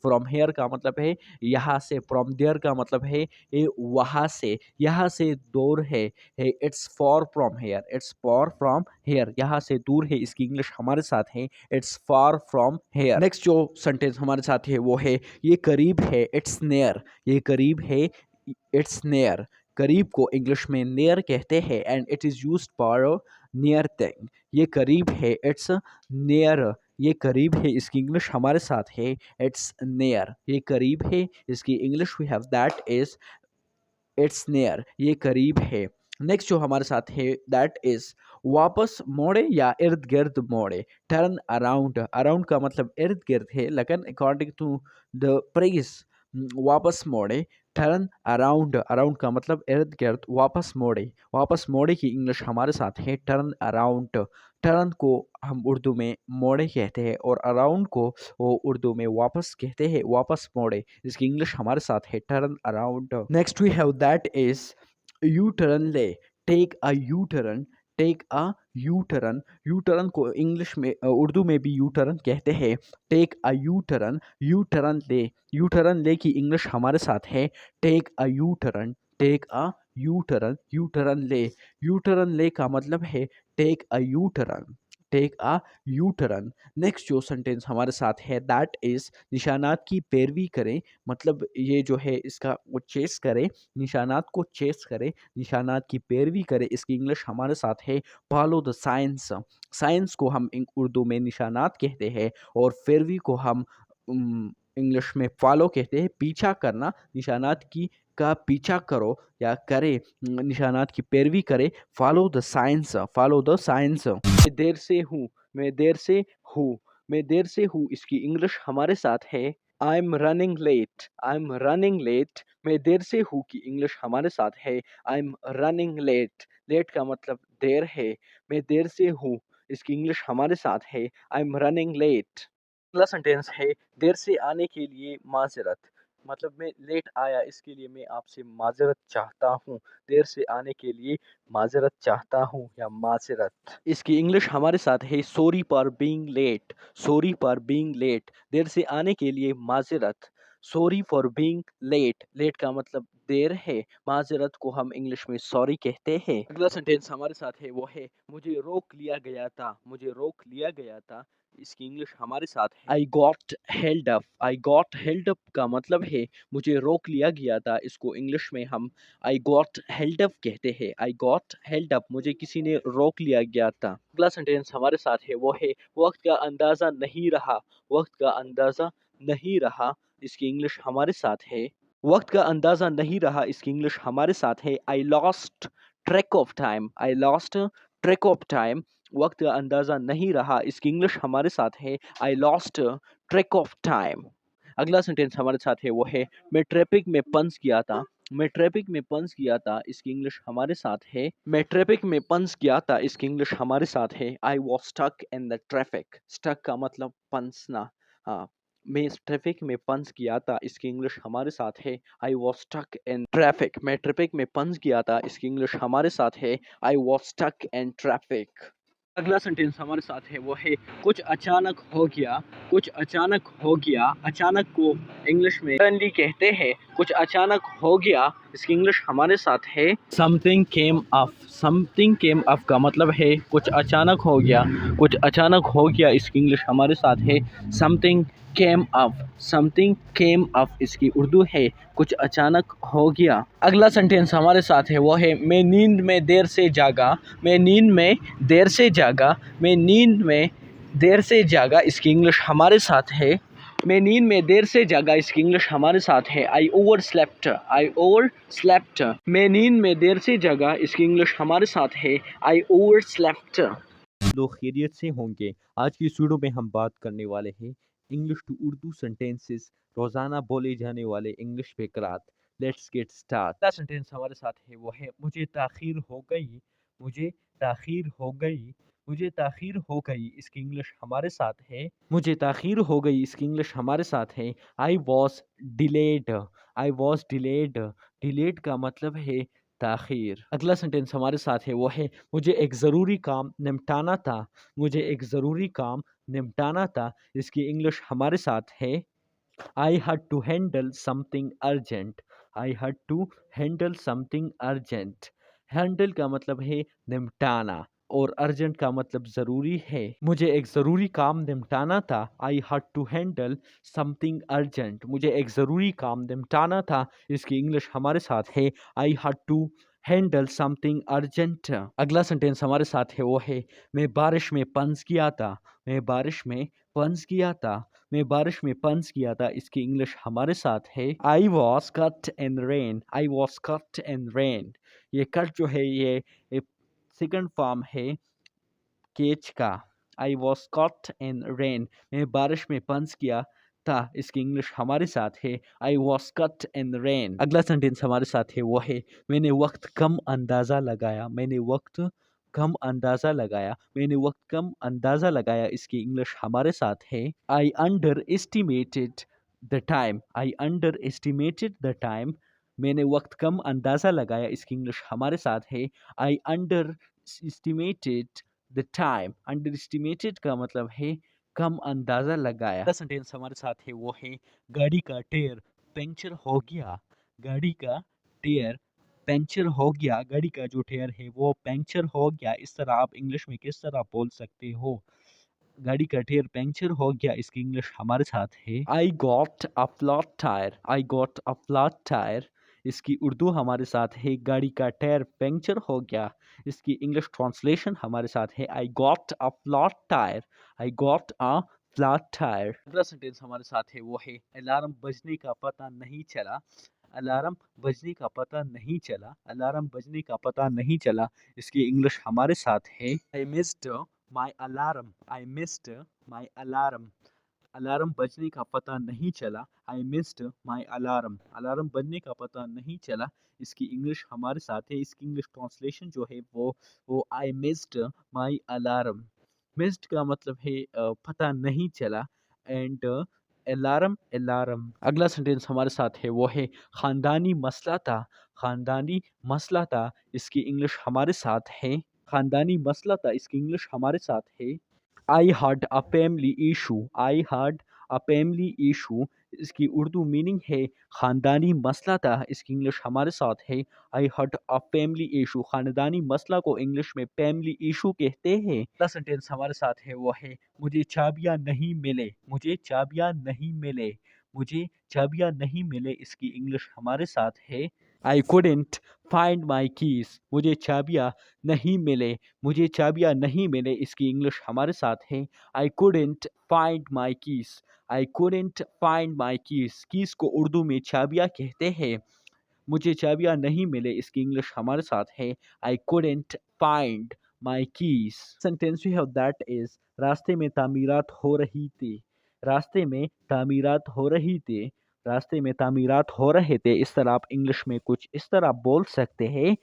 फ्रॉम हेयर का मतलब है यहाँ से। फ्रॉम देयर का मतलब है ये वहाँ से। यहाँ से दूर है it's for from here. It's for from here. यहाँ से दूर है इसकी इंग्लिश हमारे साथ है it's far from hair. Next जो सेंटेंस हमारे साथ है वो है ये करीब है इट्स नियर। ये करीब है इट्स नियर। करीब को इंग्लिश में नियर कहते हैं and it is used for near thing. ये करीब है इट्स नियर। ये करीब है इसकी इंग्लिश हमारे साथ है इट्स नियर। ये करीब है इसकी English we have that is it's near. ये करीब है। नेक्स्ट जो हमारे साथ है दैट इज वापस मोड़े या इर्द गिर्द मोड़े। Turn around. अराउंड का मतलब इर्द गिर्द है लेकिन अकॉर्डिंग टू द प्रेस वापस मोड़े। Turn around. अराउंड का मतलब इर्द गिर्द। वापस मोड़े। वापस मोड़े की इंग्लिश हमारे साथ है टर्न अराउंड। टर्न को हम उर्दू में मोड़े कहते हैं और अराउंड को वो उर्दू में वापस कहते हैं। वापस मोड़े इसकी इंग्लिश हमारे साथ है turn around. Next we have that is U turn ले। Take a U turn. Take a U turn. U turn को इंग्लिश में उर्दू में भी यू टर्न कहते हैं। Take a U turn. U turn ले। यू टर्न ले की इंग्लिश हमारे साथ है take a U turn. Take a U turn. U turn ले। यू टर्न ले का मतलब है take a U turn. Take a U turn. Next जो सेंटेंस हमारे साथ है दैट इज निशानात की पैरवी करें, मतलब ये जो है इसका वो चेस करे, निशानात को चेस करे, निशानात की पैरवी करे। इसकी इंग्लिश हमारे साथ है फॉलो द साइंस। साइंस को हम उर्दू में निशानात कहते हैं और पैरवी को हम इंग्लिश में फॉलो कहते हैं। पीछा करना, निशानात की का पीछा करो या करे, निशानात की पैरवी करे। Follow the science, follow the science. मैं देर से हूँ, मैं देर से हूँ, मैं देर से हूँ, इसकी इंग्लिश हमारे साथ है I am running late, I am running late. मैं देर से हूँ की इंग्लिश हमारे साथ है I am running late. Late का मतलब देर है। मैं देर से हूँ, इसकी इंग्लिश हमारे साथ है आई एम रनिंग लेट। अगला सेंटेंस है देर से आने के लिए माजरत, मतलब मैं लेट आया इसके लिए मैं आपसे माजरत चाहता हूँ। देर से आने के लिए माजरत चाहता हूँ या माजरत। इसकी इंग्लिश हमारे साथ है sorry for being late, sorry for being late. देर से आने के लिए माजरत, sorry for being late. Late का मतलब देर है, माजरत को हम इंग्लिश में सॉरी कहते हैं। अगला सेंटेंस हमारे साथ है वो है मुझे रोक लिया गया था, मुझे रोक लिया गया था। इसकी इंग्लिश हमारे साथ है I got held up. I got held up का मतलब है मुझे रोक लिया गया था। इसको इंग्लिश में हम आई गॉट हेल्ड अप कहते हैं। आई गॉट हेल्ड अप, मुझे किसी ने रोक लिया गया था। अगला सेंटेंस हमारे साथ है वो है वक्त का अंदाजा नहीं रहा, वक्त का अंदाजा नहीं रहा। इसकी इंग्लिश हमारे साथ है वक्त का अंदाजा नहीं रहा। इसकी इंग्लिश हमारे साथ है I lost track of time, I lost track of time. वक्त का अंदाजा नहीं रहा, इसकी इंग्लिश हमारे साथ है I lost track of time. अगला सेंटेंस हमारे साथ है वो है मैं ट्रैफिक में पंच किया था, मैं ट्रैफिक में पंच किया था। इसकी इंग्लिश हमारे साथ है मैं ट्रैफिक में पंच किया था। इसकी इंग्लिश हमारे साथ है I was stuck in the traffic. Stuck का मतलब पंचना। हाँ, मैं इस ट्रैफिक में पंच किया था। इसकी इंग्लिश हमारे साथ है I was stuck in traffic. मैं ट्रैफिक में पंच किया था। इसकी इंग्लिश हमारे साथ है I was stuck in traffic. अगला सेंटेंस हमारे साथ है वो है कुछ अचानक हो गया, कुछ अचानक हो गया। अचानक को इंग्लिश में सडनली कहते हैं। कुछ अचानक हो गया, इसकी इंग्लिश हमारे साथ है something came up. Something came up का मतलब है कुछ अचानक हो गया, कुछ अचानक हो गया। इसकी इंग्लिश हमारे साथ है something came up, something came up. इसकी उर्दू है कुछ अचानक हो गया। अगला सेंटेंस हमारे साथ है वो है मैं नींद में देर से जागा, मैं नींद में देर से जागा, मैं नींद में देर से जागा। इसकी इंग्लिश हमारे साथ है मैं नींद में देर से जागा। इसकी इंग्लिश हमारे साथ है आई ओवर स्लेप्ट, आई ओवर स्लेप्ट। मैं नींद में देर से जागा। इसकी इंग्लिश हमारे साथ है आई ओवर स्लेप्ट। लोग खैरियत से होंगे। आज की इस वीडियो में हम बात करने वाले हैं इंग्लिश टू उर्दू सेंटेंसेस, रोजाना बोले जाने वाले इंग्लिश पे करात। Let's get start. पहला सेंटेंस हमारे साथ है वो है मुझे ताखीर हो गई, मुझे ताखीर हो गई, मुझे ताखीर हो गई। इसकी इंग्लिश हमारे साथ है मुझे ताखीर हो गई। इसकी इंग्लिश हमारे साथ है I was delayed, I was delayed. Delayed का मतलब है ताखीर। अगला सेंटेंस हमारे साथ है वो है मुझे एक ज़रूरी काम निपटाना था, मुझे एक ज़रूरी काम निपटाना था। इसकी इंग्लिश हमारे साथ है I had to handle something urgent, I had to handle something urgent. Handle का मतलब है निपटाना और अर्जेंट का मतलब ज़रूरी है। मुझे एक ज़रूरी काम निपटाना था। I had to handle something urgent, मुझे एक ज़रूरी काम निपटाना था। इसकी इंग्लिश हमारे साथ है I had to handle something urgent. अगला सेंटेंस हमारे साथ है वो है मैं बारिश में पंच किया था, मैं बारिश में पंच किया था, मैं बारिश में पंच किया था। इसकी इंग्लिश हमारे साथ है I was cut in rain, I was cut in rain. ये कट जो है ये सेकंड फॉर्म है केच का। I was caught in rain, मैं बारिश में पंच किया था। इसकी इंग्लिश हमारे साथ है I was cut in rain. अगला सेंटेंस हमारे साथ है वो है मैंने वक्त कम अंदाज़ा लगाया, मैंने वक्त कम अंदाज़ा लगाया, मैंने वक्त कम अंदाज़ा लगाया। इसकी इंग्लिश हमारे साथ है I underestimated the time, I underestimated the time. मैंने वक्त कम अंदाज़ा लगाया। इसकी इंग्लिश हमारे साथ है I underestimated the time. Underestimated का मतलब है कम अंदाजा लगाया। अगला सेंटेंस हमारे साथ है वो है गाड़ी का टायर पंक्चर हो गया, गाड़ी का टायर पंक्चर हो गया, गाड़ी का जो टायर है वो पंक्चर हो गया, इस तरह आप इंग्लिश में किस तरह बोल सकते हो? गाड़ी का टायर पंक्चर हो गया, इसकी इंग्लिश हमारे साथ है I got a flat tyre. I got a flat tyre. इसकी उर्दू हमारे साथ है गाड़ी का टायर पंक्चर हो गया। इसकी इंग्लिश ट्रांसलेशन हमारे साथ है I got a flat tyre. I got a flat tyre. अगला सेंटेंस हमारे साथ है वो है अलार्म बजने का पता नहीं चला। अलार्म बजने का पता नहीं चला। अलार्म बजने का पता नहीं चला। इसकी इंग्लिश हमारे साथ है I missed my alarm. I missed my alarm. Alarm बजने का पता नहीं चला। I missed my alarm. Alarm बजने का पता नहीं चला। इसकी इंग्लिश हमारे साथ है। इसकी इंग्लिश ट्रांसलेशन जो है वो I missed my alarm. Missed का मतलब है पता नहीं चला एंड अलार्म अलार्म। अगला सेंटेंस हमारे साथ है वो है खानदानी मसला था। खानदानी मसला था। इसकी इंग्लिश हमारे साथ है खानदानी मसला था। इसकी इंग्लिश हमारे साथ है I had a family issue. I had a family issue. इसकी उर्दू मीनिंग है खानदानी मसला था। इसकी इंग्लिश हमारे साथ है I had a family issue. खानदानी मसला को इंग्लिश में फैमिली इशू कहते हैं। अगला सेंटेंस हमारे साथ है वो है मुझे चाबियां नहीं मिले। मुझे चाबियां नहीं मिले। मुझे चाबियां नहीं मिले। इसकी इंग्लिश हमारे साथ है I couldn't find my keys। मुझे चाबियां नहीं मिले। मुझे चाबियां नहीं मिले। इसकी इंग्लिश हमारे साथ है I couldn't find my keys। I couldn't find my keys। Keys को उर्दू में चाबियां कहते हैं। मुझे चाबियां नहीं मिले। इसकी इंग्लिश हमारे साथ है I couldn't find my keys। Sentence we have that is रास्ते में तामीरात हो रही थी। रास्ते में तामीरात हो रही थी। रास्ते में तामीरात हो रहे थे। इस तरह आप इंग्लिश में कुछ इस तरह बोल सकते हैं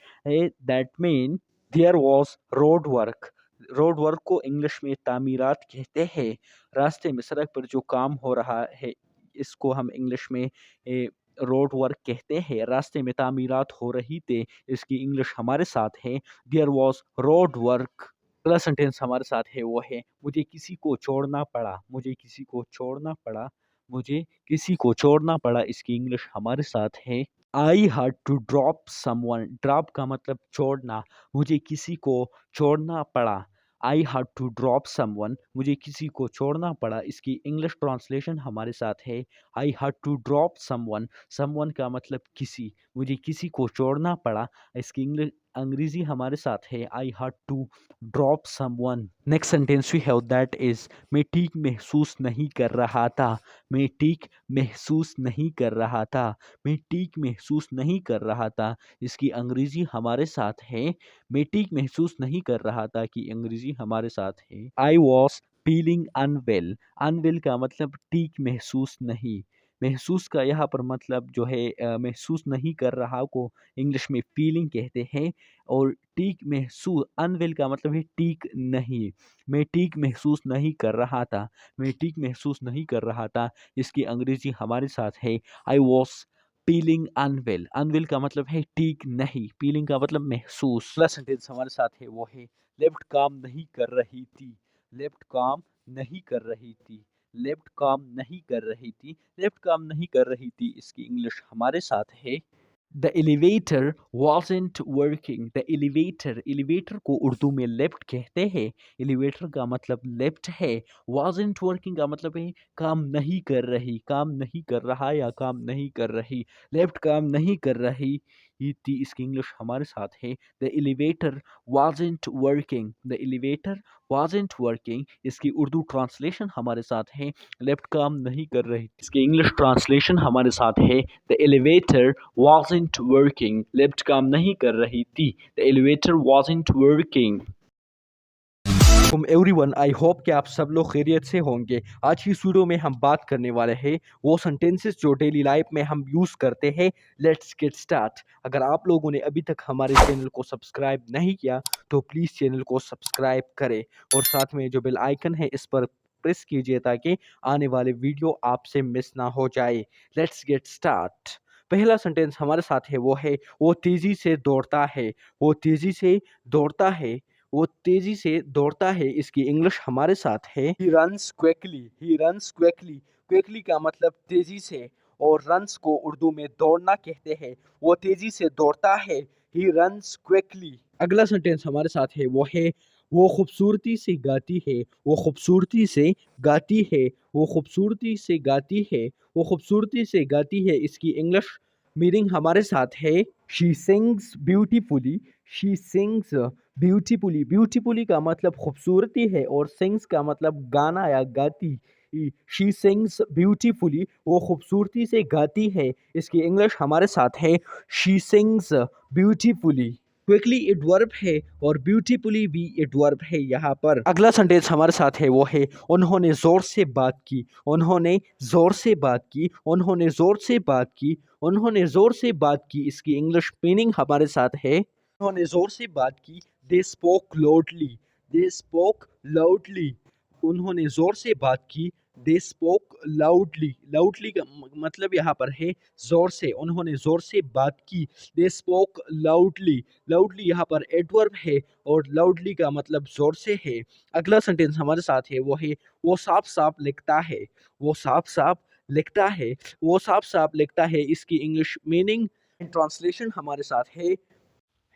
that mean there was road work. Road work को इंग्लिश में तामीरात कहते हैं। रास्ते में सड़क पर जो काम हो रहा है इसको हम इंग्लिश में रोड वर्क कहते हैं। रास्ते में तामीरात हो रही थी। इसकी इंग्लिश हमारे साथ है देयर वाज रोड वर्क। अगला सेंटेंस हमारे साथ है वो है मुझे किसी को छोड़ना पड़ा। मुझे किसी को छोड़ना पड़ा। मुझे किसी को छोड़ना पड़ा। इसकी इंग्लिश हमारे साथ है I had to drop someone. Drop का मतलब छोड़ना। मुझे किसी को छोड़ना पड़ा। I had to drop someone. मुझे किसी को छोड़ना पड़ा। इसकी इंग्लिश ट्रांसलेशन हमारे साथ है I had to drop someone. Someone का मतलब किसी। मुझे किसी को छोड़ना पड़ा। इसकी इंग्लिश अंग्रेजी हमारे साथ है I had to drop someone. Next sentence we have that is मैं ठीक महसूस नहीं कर रहा था। मैं ठीक महसूस नहीं कर रहा था। मैं ठीक महसूस नहीं कर रहा था। इसकी अंग्रेजी हमारे साथ है मैं ठीक महसूस नहीं कर रहा था कि अंग्रेजी हमारे साथ है I was feeling unwell. Unwell का मतलब ठीक महसूस नहीं। महसूस का यहाँ पर मतलब जो है महसूस नहीं कर रहा को इंग्लिश में फीलिंग कहते हैं और ठीक महसूस अनवेल का मतलब है ठीक नहीं। मैं ठीक महसूस नहीं कर रहा था। मैं ठीक महसूस नहीं कर रहा था। इसकी अंग्रेजी हमारे साथ है I was feeling unwell. Unwell का मतलब है ठीक नहीं। फीलिंग का मतलब महसूस। अगला सेंटेंस हमारे साथ है वो है लेफ्ट काम नहीं कर रही थी। लेफ्ट काम नहीं कर रही थी। लेफ्ट काम नहीं कर रही थी। लेफ्ट काम नहीं कर रही थी। इसकी इंग्लिश हमारे साथ है the elevator wasn't working. The elevator. Elevator को उर्दू में लेफ्ट कहते हैं। एलिवेटर का मतलब लेफ्ट है। wasn't वर्किंग का मतलब है काम नहीं कर रही। काम नहीं कर रहा या काम नहीं कर रही। लेफ्ट काम नहीं कर रही ही थी। इसकी इंग्लिश हमारे साथ है the elevator wasn't working. The elevator wasn't working. इसकी उर्दू ट्रांसलेशन हमारे साथ है लेफ्ट काम नहीं कर रही। इसकी इंग्लिश ट्रांसलेशन हमारे साथ है the elevator wasn't working। Lift काम नहीं कर रही थी। The elevator wasn't working। Everyone, I hope कि आप सब लोग खैरियत से होंगे। आज की इस वीडियो में हम बात करने वाले हैं वो सेंटेंसेस जो डेली लाइफ में हम यूज़ करते हैं। Let's get start. अगर आप लोगों ने अभी तक हमारे चैनल को सब्सक्राइब नहीं किया तो प्लीज़ चैनल को सब्सक्राइब करें और साथ में जो बेल आइकन है इस पर प्रेस कीजिए ताकि आने वाले वीडियो आपसे मिस ना हो जाए। Let's get start. पहला सेंटेंस हमारे साथ है वो है वो तेज़ी से दौड़ता है। वो तेज़ी से दौड़ता है। वो तेजी से दौड़ता है। इसकी इंग्लिश हमारे साथ है he runs quickly. He runs quickly. Quickly का मतलब तेजी से और रन्स को उर्दू में दौड़ना कहते हैं। वो तेजी से दौड़ता है। He runs quickly. अगला सेंटेंस हमारे साथ है वो है वो खूबसूरती से गाती है। वो खूबसूरती से गाती है। वो खूबसूरती से गाती है। वो खूबसूरती से गाती है। इसकी इंग्लिश मीनिंग हमारे साथ है she sings beautifully. She sings beautifully. Beautifully का मतलब खूबसूरती है और सिंग्स का मतलब गाना या गाती। She sings beautifully. वो खूबसूरती से गाती है। इसकी इंग्लिश हमारे साथ है she sings beautifully. Quickly adverb है और ब्यूटीफुली भी एडवर्ब है यहाँ पर। अगला सेंटेंस हमारे साथ है वो है उन्होंने जोर से बात की। उन्होंने जोर से बात की। उन्होंने जोर से बात की। उन्होंने जोर से बात की। इसकी इंग्लिश मीनिंग हमारे साथ है उन्होंने जोर से बात की। They spoke loudly. They spoke loudly. उन्होंने जोर से बात की। They spoke loudly. लाउडली का मतलब यहाँ पर है जोर से। उन्होंने जोर से बात की। They spoke loudly. लाउडली यहाँ पर एडवर्ब है और लाउडली का मतलब जोर से है। अगला सेंटेंस हमारे साथ है वो है वो साफ साफ लिखता है। वो साफ साफ लिखता है। वो साफ साफ लिखता है। इसकी इंग्लिश मीनिंग ट्रांसलेशन हमारे साथ है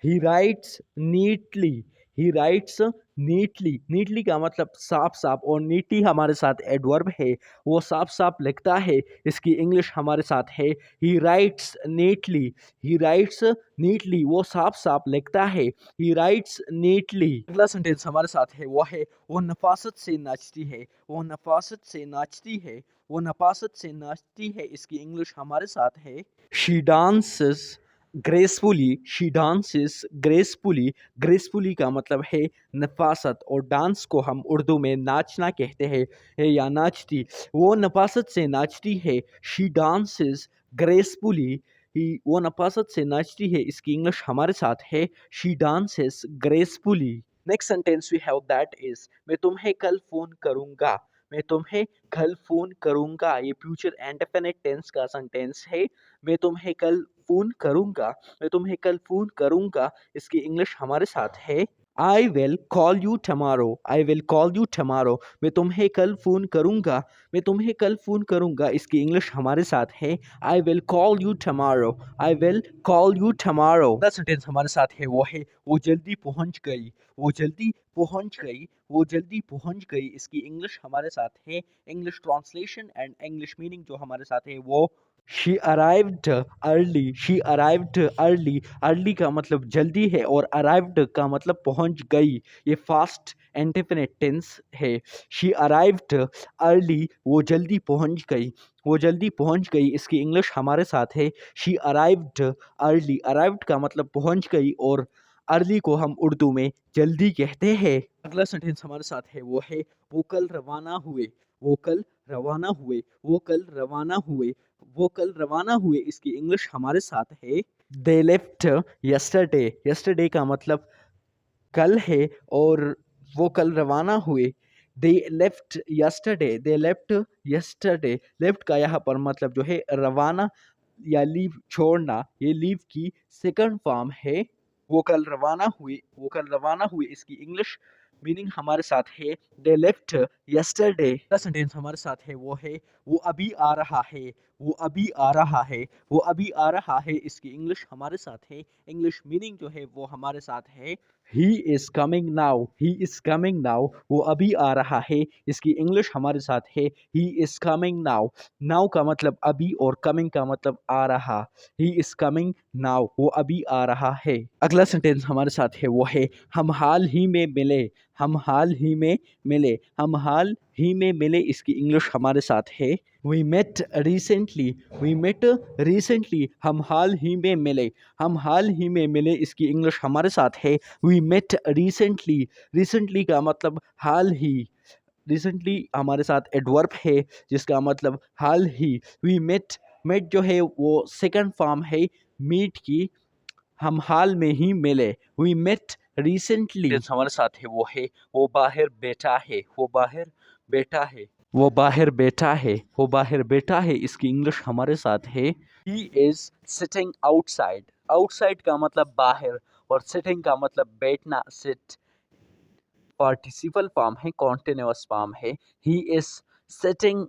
ही राइट्स नीटली। ही राइट्स नीटली। नीटली का मतलब साफ साफ और नीटली हमारे साथ एडवर्ब है। वो साफ साफ लिखता है। इसकी इंग्लिश हमारे साथ है ही राइट्स नीटली। ही राइट्स नीटली। वो साफ साफ लिखता है। ही राइट्स नीटली। अगला सेंटेंस हमारे साथ है वो है वो नफासत से नाचती है। वो नफासत से नाचती है। वो नफासत से नाचती है। इसकी इंग्लिश हमारे साथ है she dances gracefully. She dances gracefully. Gracefully का मतलब है नफासत और डांस को हम उर्दू में नाचना कहते हैं या नाचती। वो नफासत से नाचती है। She dances gracefully. ही वो नफासत से नाचती है। इसकी इंग्लिश हमारे साथ है she dances gracefully. Next sentence we have that is मैं तुम्हें कल फोन करूंगा। मैं तुम्हें कल फोन करूंगा। ये फ्यूचर इंडेफिनिट टेंस का सेंटेंस है। मैं तुम्हें कल फोन करूंगा। मैं तुम्हें कल फोन करूंगा। इसकी इंग्लिश हमारे साथ है I will call you tomorrow. I will call you tomorrow. मैं तुम्हें कल फोन करूंगा। मैं तुम्हें कल फोन करूंगा। इसकी इंग्लिश हमारे साथ है I will call you tomorrow. I will call you tomorrow. अगला सेंटेंस हमारे साथ है वो जल्दी पहुंच गई। वो जल्दी पहुंच गई। वो जल्दी पहुंच गई। इसकी इंग्लिश हमारे साथ है English translation and English meaning जो हमारे साथ है वो she arrived early. She arrived early. Early का मतलब जल्दी है और अराइव्ड का मतलब पहुंच गई। ये फास्ट इंडेफिनिट टेंस है। She arrived early. वो जल्दी पहुंच गई। वो जल्दी पहुंच गई। इसकी इंग्लिश हमारे साथ है शी अराइव्ड अर्ली। अराइव्ड का मतलब पहुंच गई और अर्ली को हम उर्दू में जल्दी कहते हैं। अगला सेंटेंस हमारे साथ है वो कल रवाना हुए। वो कल रवाना हुए। वो कल रवाना हुए। वो कल रवाना हुए। इसकी इंग्लिश हमारे साथ है दे लेफ्ट यस्टरडे। यस्टरडे का मतलब कल है और वो कल रवाना हुए। They left yesterday. They left yesterday. Left का यहाँ पर मतलब जो है रवाना या लीव छोड़ना। ये लीव की सेकंड फॉर्म है। वो कल रवाना हुए। वो कल रवाना हुए। इसकी इंग्लिश मीनिंग हमारे साथ है दे लेफ्ट यस्टरडे। सेंटेंस हमारे साथ है वो अभी आ रहा है। वो अभी आ रहा है। वो अभी आ रहा है। इसकी इंग्लिश हमारे साथ है इंग्लिश मीनिंग जो है वो हमारे साथ है he is coming now. He is coming now. वो अभी आ रहा है। इसकी इंग्लिश हमारे साथ है he is coming now. Now का मतलब अभी और कमिंग का मतलब आ रहा। He is coming now. वो अभी आ रहा है। अगला सेंटेंस हमारे साथ है हम हाल ही में मिले। हम हाल ही में मिले। हम हाल ही में मिले। इसकी इंग्लिश हमारे साथ है we met recently. We met recently. हम हाल ही में मिले। हम हाल ही में मिले। इसकी इंग्लिश हमारे साथ है वी मेट रिसेंटली। रिसेंटली का मतलब हाल ही। रिसेंटली हमारे साथ एडवर्ब है जिसका मतलब हाल ही। We met. मेट जो है वो सेकंड फॉर्म है मीट की। हम हाल में ही मिले। We met recently. हमारे साथ है वो बाहर बैठा है। वो बाहर बैठा है। वो बाहर बैठा है। वो बाहर बैठा है। इसकी इंग्लिश हमारे साथ है he is sitting outside. Outside का मतलब बाहर और सिटिंग का मतलब बैठना। सिट पार्टिसिपल फॉर्म है कॉन्टिन्यूअस फॉर्म है। He is sitting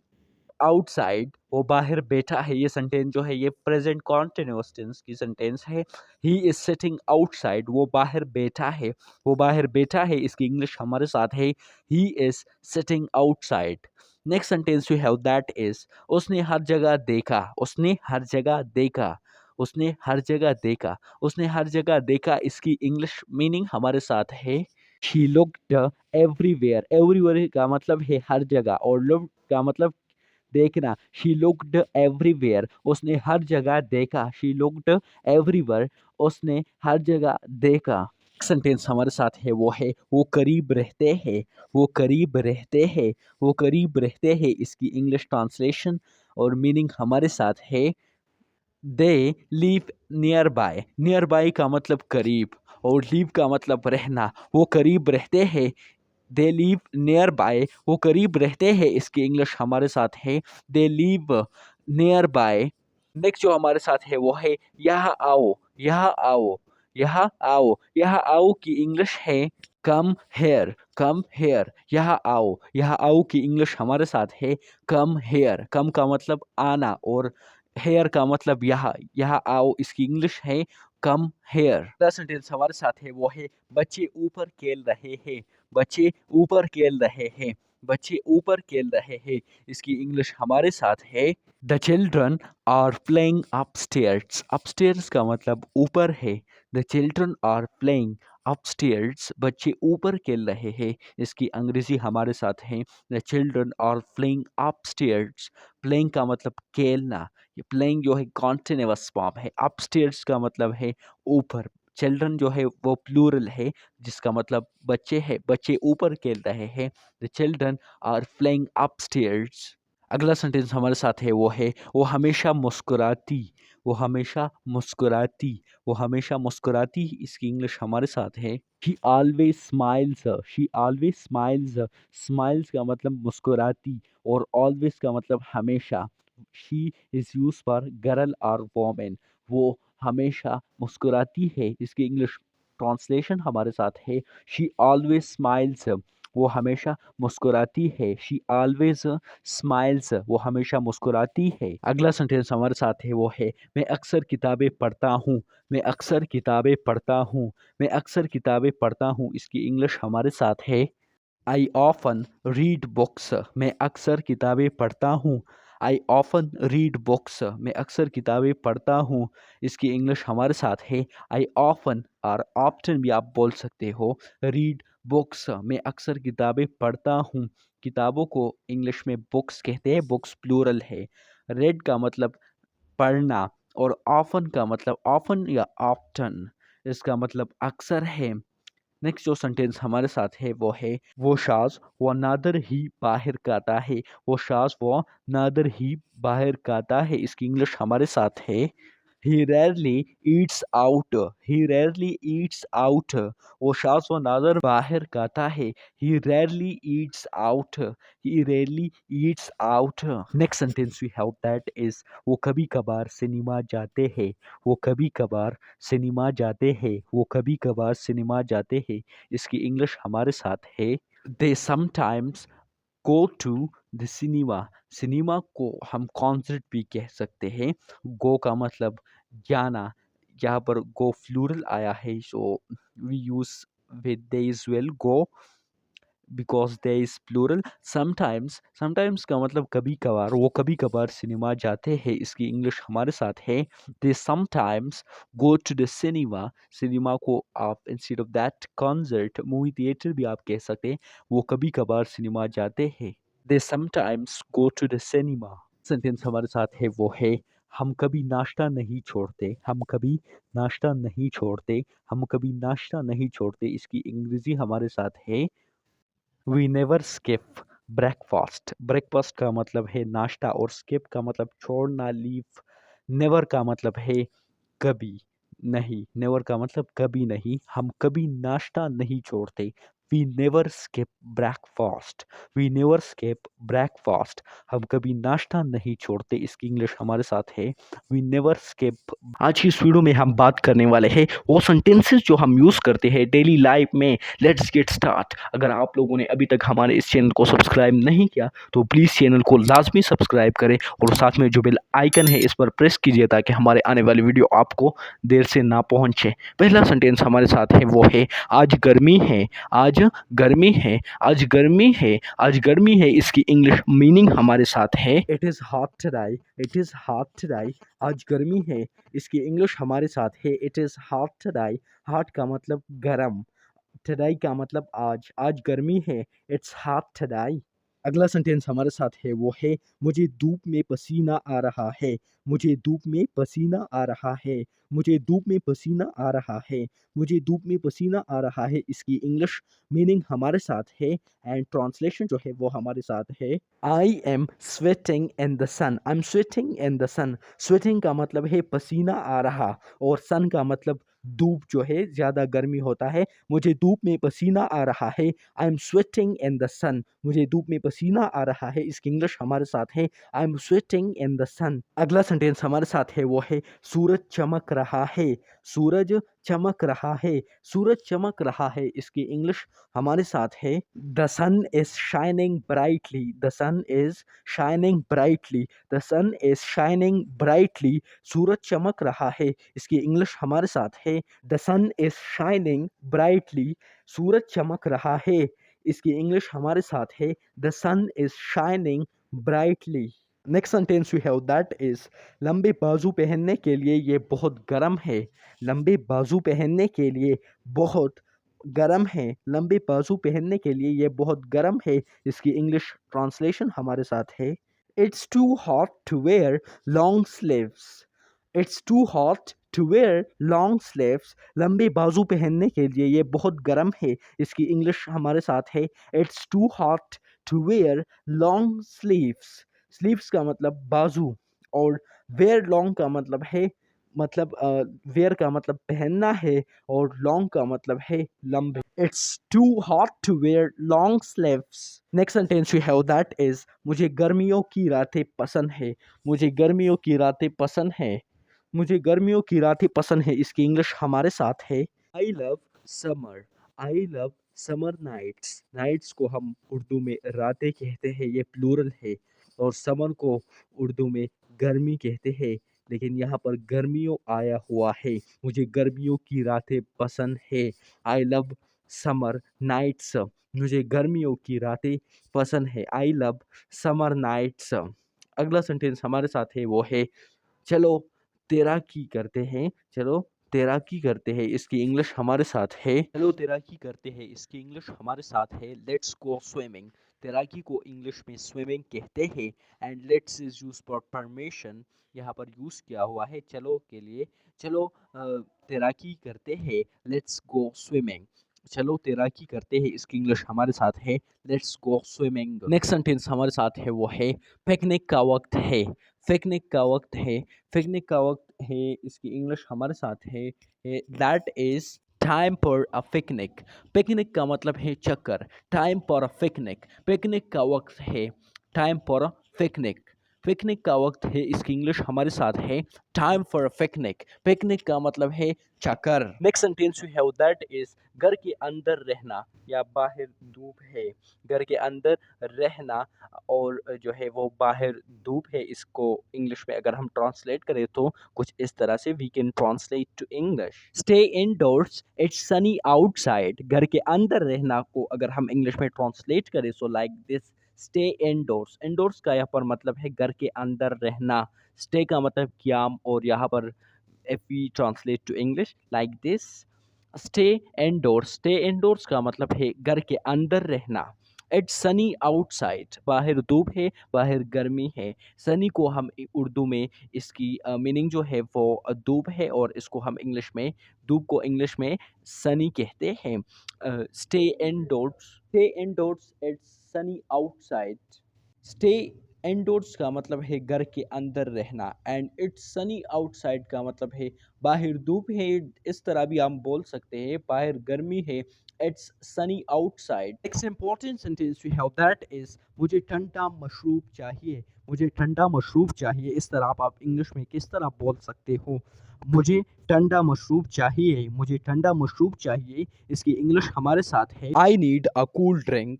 outside. वो बाहर बैठा है। ये सेंटेंस जो है ये प्रेजेंट कॉन्टिन्यूअस टेंस की सेंटेंस है। ही इज सिटिंग आउटसाइड, वो बाहर बैठा है। वो बाहर बैठा है, इसकी इंग्लिश हमारे साथ है he is sitting outside. Next sentence you have that is, उसने हर जगह देखा। उसने हर जगह देखा। उसने हर जगह देखा। उसने हर जगह देखा, इसकी इंग्लिश मीनिंग हमारे साथ है शी लुक्ड एवरीवेयर। एवरीवेयर का मतलब है हर जगह, और लुक का मतलब देखना। शी लुक्ड एवरीवेयर, उसने हर जगह देखा। शी लुक्ड एवरीवेयर, उसने हर जगह देखा। सेंटेंस हमारे साथ है वो है वो करीब रहते हैं। वो करीब रहते हैं। वो करीब रहते हैं, इसकी इंग्लिश ट्रांसलेशन और मीनिंग हमारे साथ है they live near by. Near by का मतलब करीब, और लिव का मतलब रहना। वो करीब रहते हैं, दे लिव नियर बाय, वो करीब रहते हैं, इसकी इंग्लिश हमारे साथ है they live near by. Next जो हमारे साथ है वो है यहाँ आओ। यहाँ आओ। यहाँ आओ। यहाँ आओ की इंग्लिश है कम हेयर। Come here. यहाँ आओ। यहाँ आओ की इंग्लिश हमारे साथ है कम हेयर। कम का मतलब आना, और हेयर का मतलब यहाँ। यहाँ आओ, इसकी इंग्लिश है कम हेयर। अगला सेंटेंस हमारे साथ है वो है बच्चे ऊपर खेल रहे हैं। बच्चे ऊपर खेल रहे हैं। बच्चे ऊपर खेल रहे हैं, इसकी इंग्लिश हमारे साथ है the children are playing upstairs. Upstairs का मतलब ऊपर है। The children are playing upstairs, बच्चे ऊपर खेल रहे हैं, इसकी अंग्रेजी हमारे साथ है the children are playing upstairs. Playing का मतलब खेलना। ये प्लेइंग जो है कॉन्टिन्यूअस फॉर्म है। अपस्टेयर्स का मतलब है ऊपर। चिल्ड्रन जो है वो प्लूरल है, जिसका मतलब बच्चे हैं। बच्चे ऊपर खेल रहे हैं। The children are playing upstairs. अगला सेंटेंस हमारे साथ है वो है वो हमेशा मुस्कुराती। वो हमेशा मुस्कुराती। वो हमेशा मुस्कुराती, इसकी इंग्लिश हमारे साथ है she always smiles. She always smiles. Smiles का मतलब मुस्कुराती, और ऑलवेज का मतलब हमेशा। She is use for girl और वोमेन। वो हमेशा मुस्कुराती है, इसकी इंग्लिश ट्रांसलेशन हमारे साथ है शी ऑलवेज स्माइल्स। वो हमेशा मुस्कुराती है। शी ऑलवेज स्माइल्स, वो हमेशा मुस्कुराती है। अगला सेंटेंस हमारे साथ है वो है मैं अक्सर किताबें पढ़ता हूँ। मैं अक्सर किताबें पढ़ता हूँ। मैं अक्सर किताबें पढ़ता हूँ, इसकी इंग्लिश हमारे साथ है आई ऑफन रीड बुक्स। मैं अक्सर किताबें पढ़ता हूँ। आई ऑफन रीड बुक्स, मैं अक्सर किताबें पढ़ता हूँ, इसकी इंग्लिश हमारे साथ है आई ऑफन और ऑप्टन भी आप बोल सकते हो। रीड बुक्स, मैं अक्सर किताबें पढ़ता हूँ। किताबों को इंग्लिश में बुक्स कहते हैं, बुक्स प्लूरल है। रेड का मतलब पढ़ना, और ऑफन का मतलब ऑफन या ऑप्टन, इसका मतलब अक्सर है। नेक्स्ट जो सेंटेंस हमारे साथ है वो है वो शाज वो नादर ही बाहर काता है। वो शाज वो नादर ही बाहर काता है, इसकी इंग्लिश हमारे साथ है he rarely eats out. He rarely eats out, वो शाज वो नादर बाहर काता है। He rarely eats out. He rarely eats out. Next sentence we have that is वो कभी कभार सिनेमा जाते हैं। वो कभी कभार सिनेमा जाते हैं। वो कभी कभार सिनेमा जाते हैं, इसकी इंग्लिश हमारे साथ है they sometimes go to the cinema. Cinema को हम कॉन्सर्ट भी कह सकते हैं। गो का मतलब जाना। यहाँ पर गो फ्लूरल आया है, so we use with they is well go because they is plural. Sometimes, sometimes का मतलब कभी कभार। वो कभी कभार सिनेमा जाते हैं, इसकी इंग्लिश हमारे साथ है they sometimes go to the cinema. Cinema को आप instead of that concert, movie theatre भी आप कह सकते हैं। वो कभी कभार सिनेमा जाते हैं, they sometimes go to the cinema. Sentence हमारे साथ है वो है हम कभी नाश्ता नहीं छोड़ते। हम कभी नाश्ता नहीं छोड़ते। हम कभी नाश्ता नहीं छोड़ते, इसकी अंग्रेजी हमारे साथ है we never skip breakfast. Breakfast का मतलब है नाश्ता, और स्किप का मतलब छोड़ना, लीव। नेवर का मतलब है कभी नहीं। नेवर का मतलब कभी नहीं। हम कभी नाश्ता नहीं छोड़ते। We never skip breakfast, we never skip breakfast, हम कभी नाश्ता नहीं छोड़ते, इसकी इंग्लिश हमारे साथ है वी नेवर स्किप। आज की इस वीडियो में हम बात करने वाले हैं वो सेंटेंसेस जो हम यूज़ करते हैं डेली लाइफ में। Let's get start. अगर आप लोगों ने अभी तक हमारे इस चैनल को सब्सक्राइब नहीं किया तो प्लीज़ चैनल को लाजमी सब्सक्राइब करें और साथ में जो बेल आइकन है इस पर प्रेस कीजिए ताकि हमारे आने वाली वीडियो आपको देर से ना पहुंचे। पहला सेंटेंस हमारे साथ है वो है आज गर्मी है, आज गर्मी है, आज गर्मी है, आज गर्मी है, इसकी इंग्लिश मीनिंग हमारे साथ है it is hot today, it is hot today, आज गर्मी है, इसकी इंग्लिश हमारे साथ है it is hot today. Hot का मतलब गरम, टुडे का मतलब आज, आज गर्मी है, इट्स हॉट टुडे। अगला सेंटेंस हमारे साथ है वो है मुझे धूप में पसीना आ रहा है, मुझे धूप में पसीना आ रहा है, मुझे धूप में पसीना आ रहा है, मुझे धूप में पसीना आ रहा है, इसकी इंग्लिश मीनिंग हमारे साथ है एंड ट्रांसलेशन जो है वो हमारे साथ है I am sweating in the sun, I am sweating in the sun. Sweating का मतलब है पसीना आ रहा और सन का मतलब धूप जो है ज़्यादा गर्मी होता है। मुझे धूप में पसीना आ रहा है, I am sweating in the sun, मुझे धूप में पसीना आ रहा है, इसकी इंग्लिश हमारे साथ है I am sweating in the sun. अगला सेंटेंस हमारे साथ है वो है सूरज चमक रहा है, सूरज चमक रहा है, सूरज चमक रहा है, इसकी इंग्लिश हमारे साथ है the sun is shining brightly, the sun is shining brightly, the sun is shining brightly, सूरज चमक रहा है, इसकी इंग्लिश हमारे साथ है the sun is shining brightly, सूरज चमक रहा है, इसकी इंग्लिश हमारे साथ है the sun is shining brightly. Next sentence we have that is लंबे बाजू पहनने के लिए ये बहुत गर्म है, लंबे बाजू पहनने के लिए बहुत गर्म है, लंबे बाजू पहनने के लिए ये बहुत गर्म है, इसकी इंग्लिश ट्रांसलेशन हमारे साथ है it's too hot to wear long sleeves, it's too hot to wear long sleeves, लंबे बाजू पहनने के लिए ये बहुत गर्म है, इसकी इंग्लिश हमारे साथ है it's too hot to wear long sleeves. Sleeves का मतलब बाजू और वेयर लॉन्ग का मतलब है मतलब वेयर का मतलब पहनना है और लॉन्ग का मतलब है लंबे। It's too hot to wear long sleeves. Next sentence we have that is मुझे गर्मियों की रातें पसंद है, मुझे गर्मियों की रातें पसंद है, मुझे गर्मियों की रातें पसंद है, इसकी इंग्लिश हमारे साथ है I love summer, I love summer nights. Nights को हम उर्दू में रातें कहते हैं, ये प्लूरल है, और समर को उर्दू में गर्मी कहते हैं, लेकिन यहाँ पर गर्मियों आया हुआ है। मुझे गर्मियों की रातें पसंद है, आई लव समर नाइट्स, मुझे गर्मियों की रातें पसंद है, आई लव समर नाइट्स। अगला सेंटेंस हमारे साथ है वो है चलो तैराकी करते हैं, चलो तैराकी करते हैं, इसकी इंग्लिश हमारे साथ है चलो तैराकी करते हैं, इसकी इंग्लिश हमारे साथ है लेट्स गो स्विमिंग। तैराकी को इंग्लिश में स्विमिंग कहते हैं and let's is use for permission, यहाँ पर यूज किया हुआ है चलो के लिए। चलो तैराकी करते हैं, लेट्स गो स्विमिंग, चलो तैराकी करते हैं, इसकी इंग्लिश हमारे साथ है let's go swimming. Next sentence हमारे साथ है वो है पिकनिक का वक्त है, पिकनिक का वक्त है, पिकनिक का वक्त है, इसकी इंग्लिश हमारे साथ है that is time for a picnic. Picnic का मतलब है चक्कर, time for a picnic, picnic का वक्त है, time for a picnic, picnic का वक्त है, इसकी इंग्लिश हमारे साथ है time for a picnic, picnic का मतलब है चक्कर। Next sentence we have that is घर के अंदर रहना या बाहर धूप है, घर के अंदर रहना और जो है वो बाहर धूप है, इसको इंग्लिश में अगर हम ट्रांसलेट करें तो कुछ इस तरह से we can translate to English stay indoors it's sunny outside. घर के अंदर रहना को अगर हम इंग्लिश में ट्रांसलेट करें so like this stay indoors. Indoors का यहाँ पर मतलब है घर के अंदर रहना, स्टे का मतलब क्याम, और यहाँ पर if we translate to English like this stay indoors, stay indoors का मतलब है घर के अंदर रहना। इट्स सनी आउटसाइड, बाहर धूप है, बाहर गर्मी है। सनी को हम उर्दू में इसकी मीनिंग जो है वो धूप है और इसको हम इंग्लिश में धूप को इंग्लिश में सनी कहते हैं। Stay indoors, stay indoors it's sunny outside, stay endorse का मतलब है घर के अंदर रहना, एंड इट्स सनी आउटसाइड का मतलब है बाहर धूप है। इस तरह भी हम बोल सकते हैं बाहर गर्मी है, it's sunny outside. Next important sentence we have that is मुझे ठंडा मशरूब चाहिए। मुझे ठंडा मशरूब चाहिए, इस तरह आप इंग्लिश में किस तरह बोल सकते हो? मुझे ठंडा मशरूब चाहिए, मुझे ठंडा मशरूब चाहिए। इसकी इंग्लिश हमारे साथ है I need a cool drink.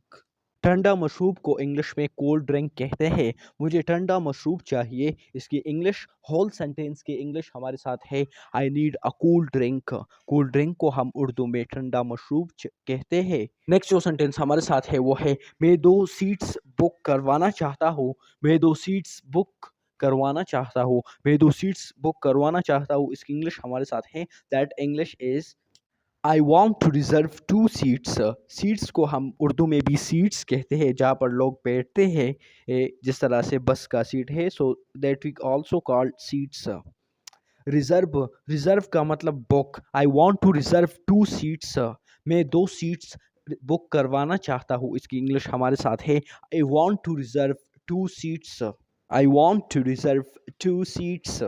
ठंडा मशरूब को इंग्लिश में कोल्ड ड्रिंक कहते हैं। मुझे ठंडा मशरूब चाहिए, इसकी इंग्लिश होल सेंटेंस की इंग्लिश हमारे साथ है I need a cool drink. Cool drink को हम उर्दू में ठंडा मशरूब कहते हैं। नेक्स्ट जो सेंटेंस हमारे साथ है वो है मैं 2 सीट्स बुक करवाना चाहता हूँ। मैं 2 सीट्स बुक करवाना चाहता हूँ। मैं 2 सीट्स बुक करवाना चाहता हूँ, इसकी इंग्लिश हमारे साथ है that English is I want to reserve 2 seats. Seats को हम उर्दू में भी सीट्स कहते हैं, जहाँ पर लोग बैठते हैं, जिस तरह से बस का सीट है, so that we also called seats. Reserve, reserve का मतलब book. I want to reserve 2 seats. मैं 2 सीट्स बुक करवाना चाहता हूँ, इसकी इंग्लिश हमारे साथ है I want to reserve 2 seats. I want to reserve 2 seats.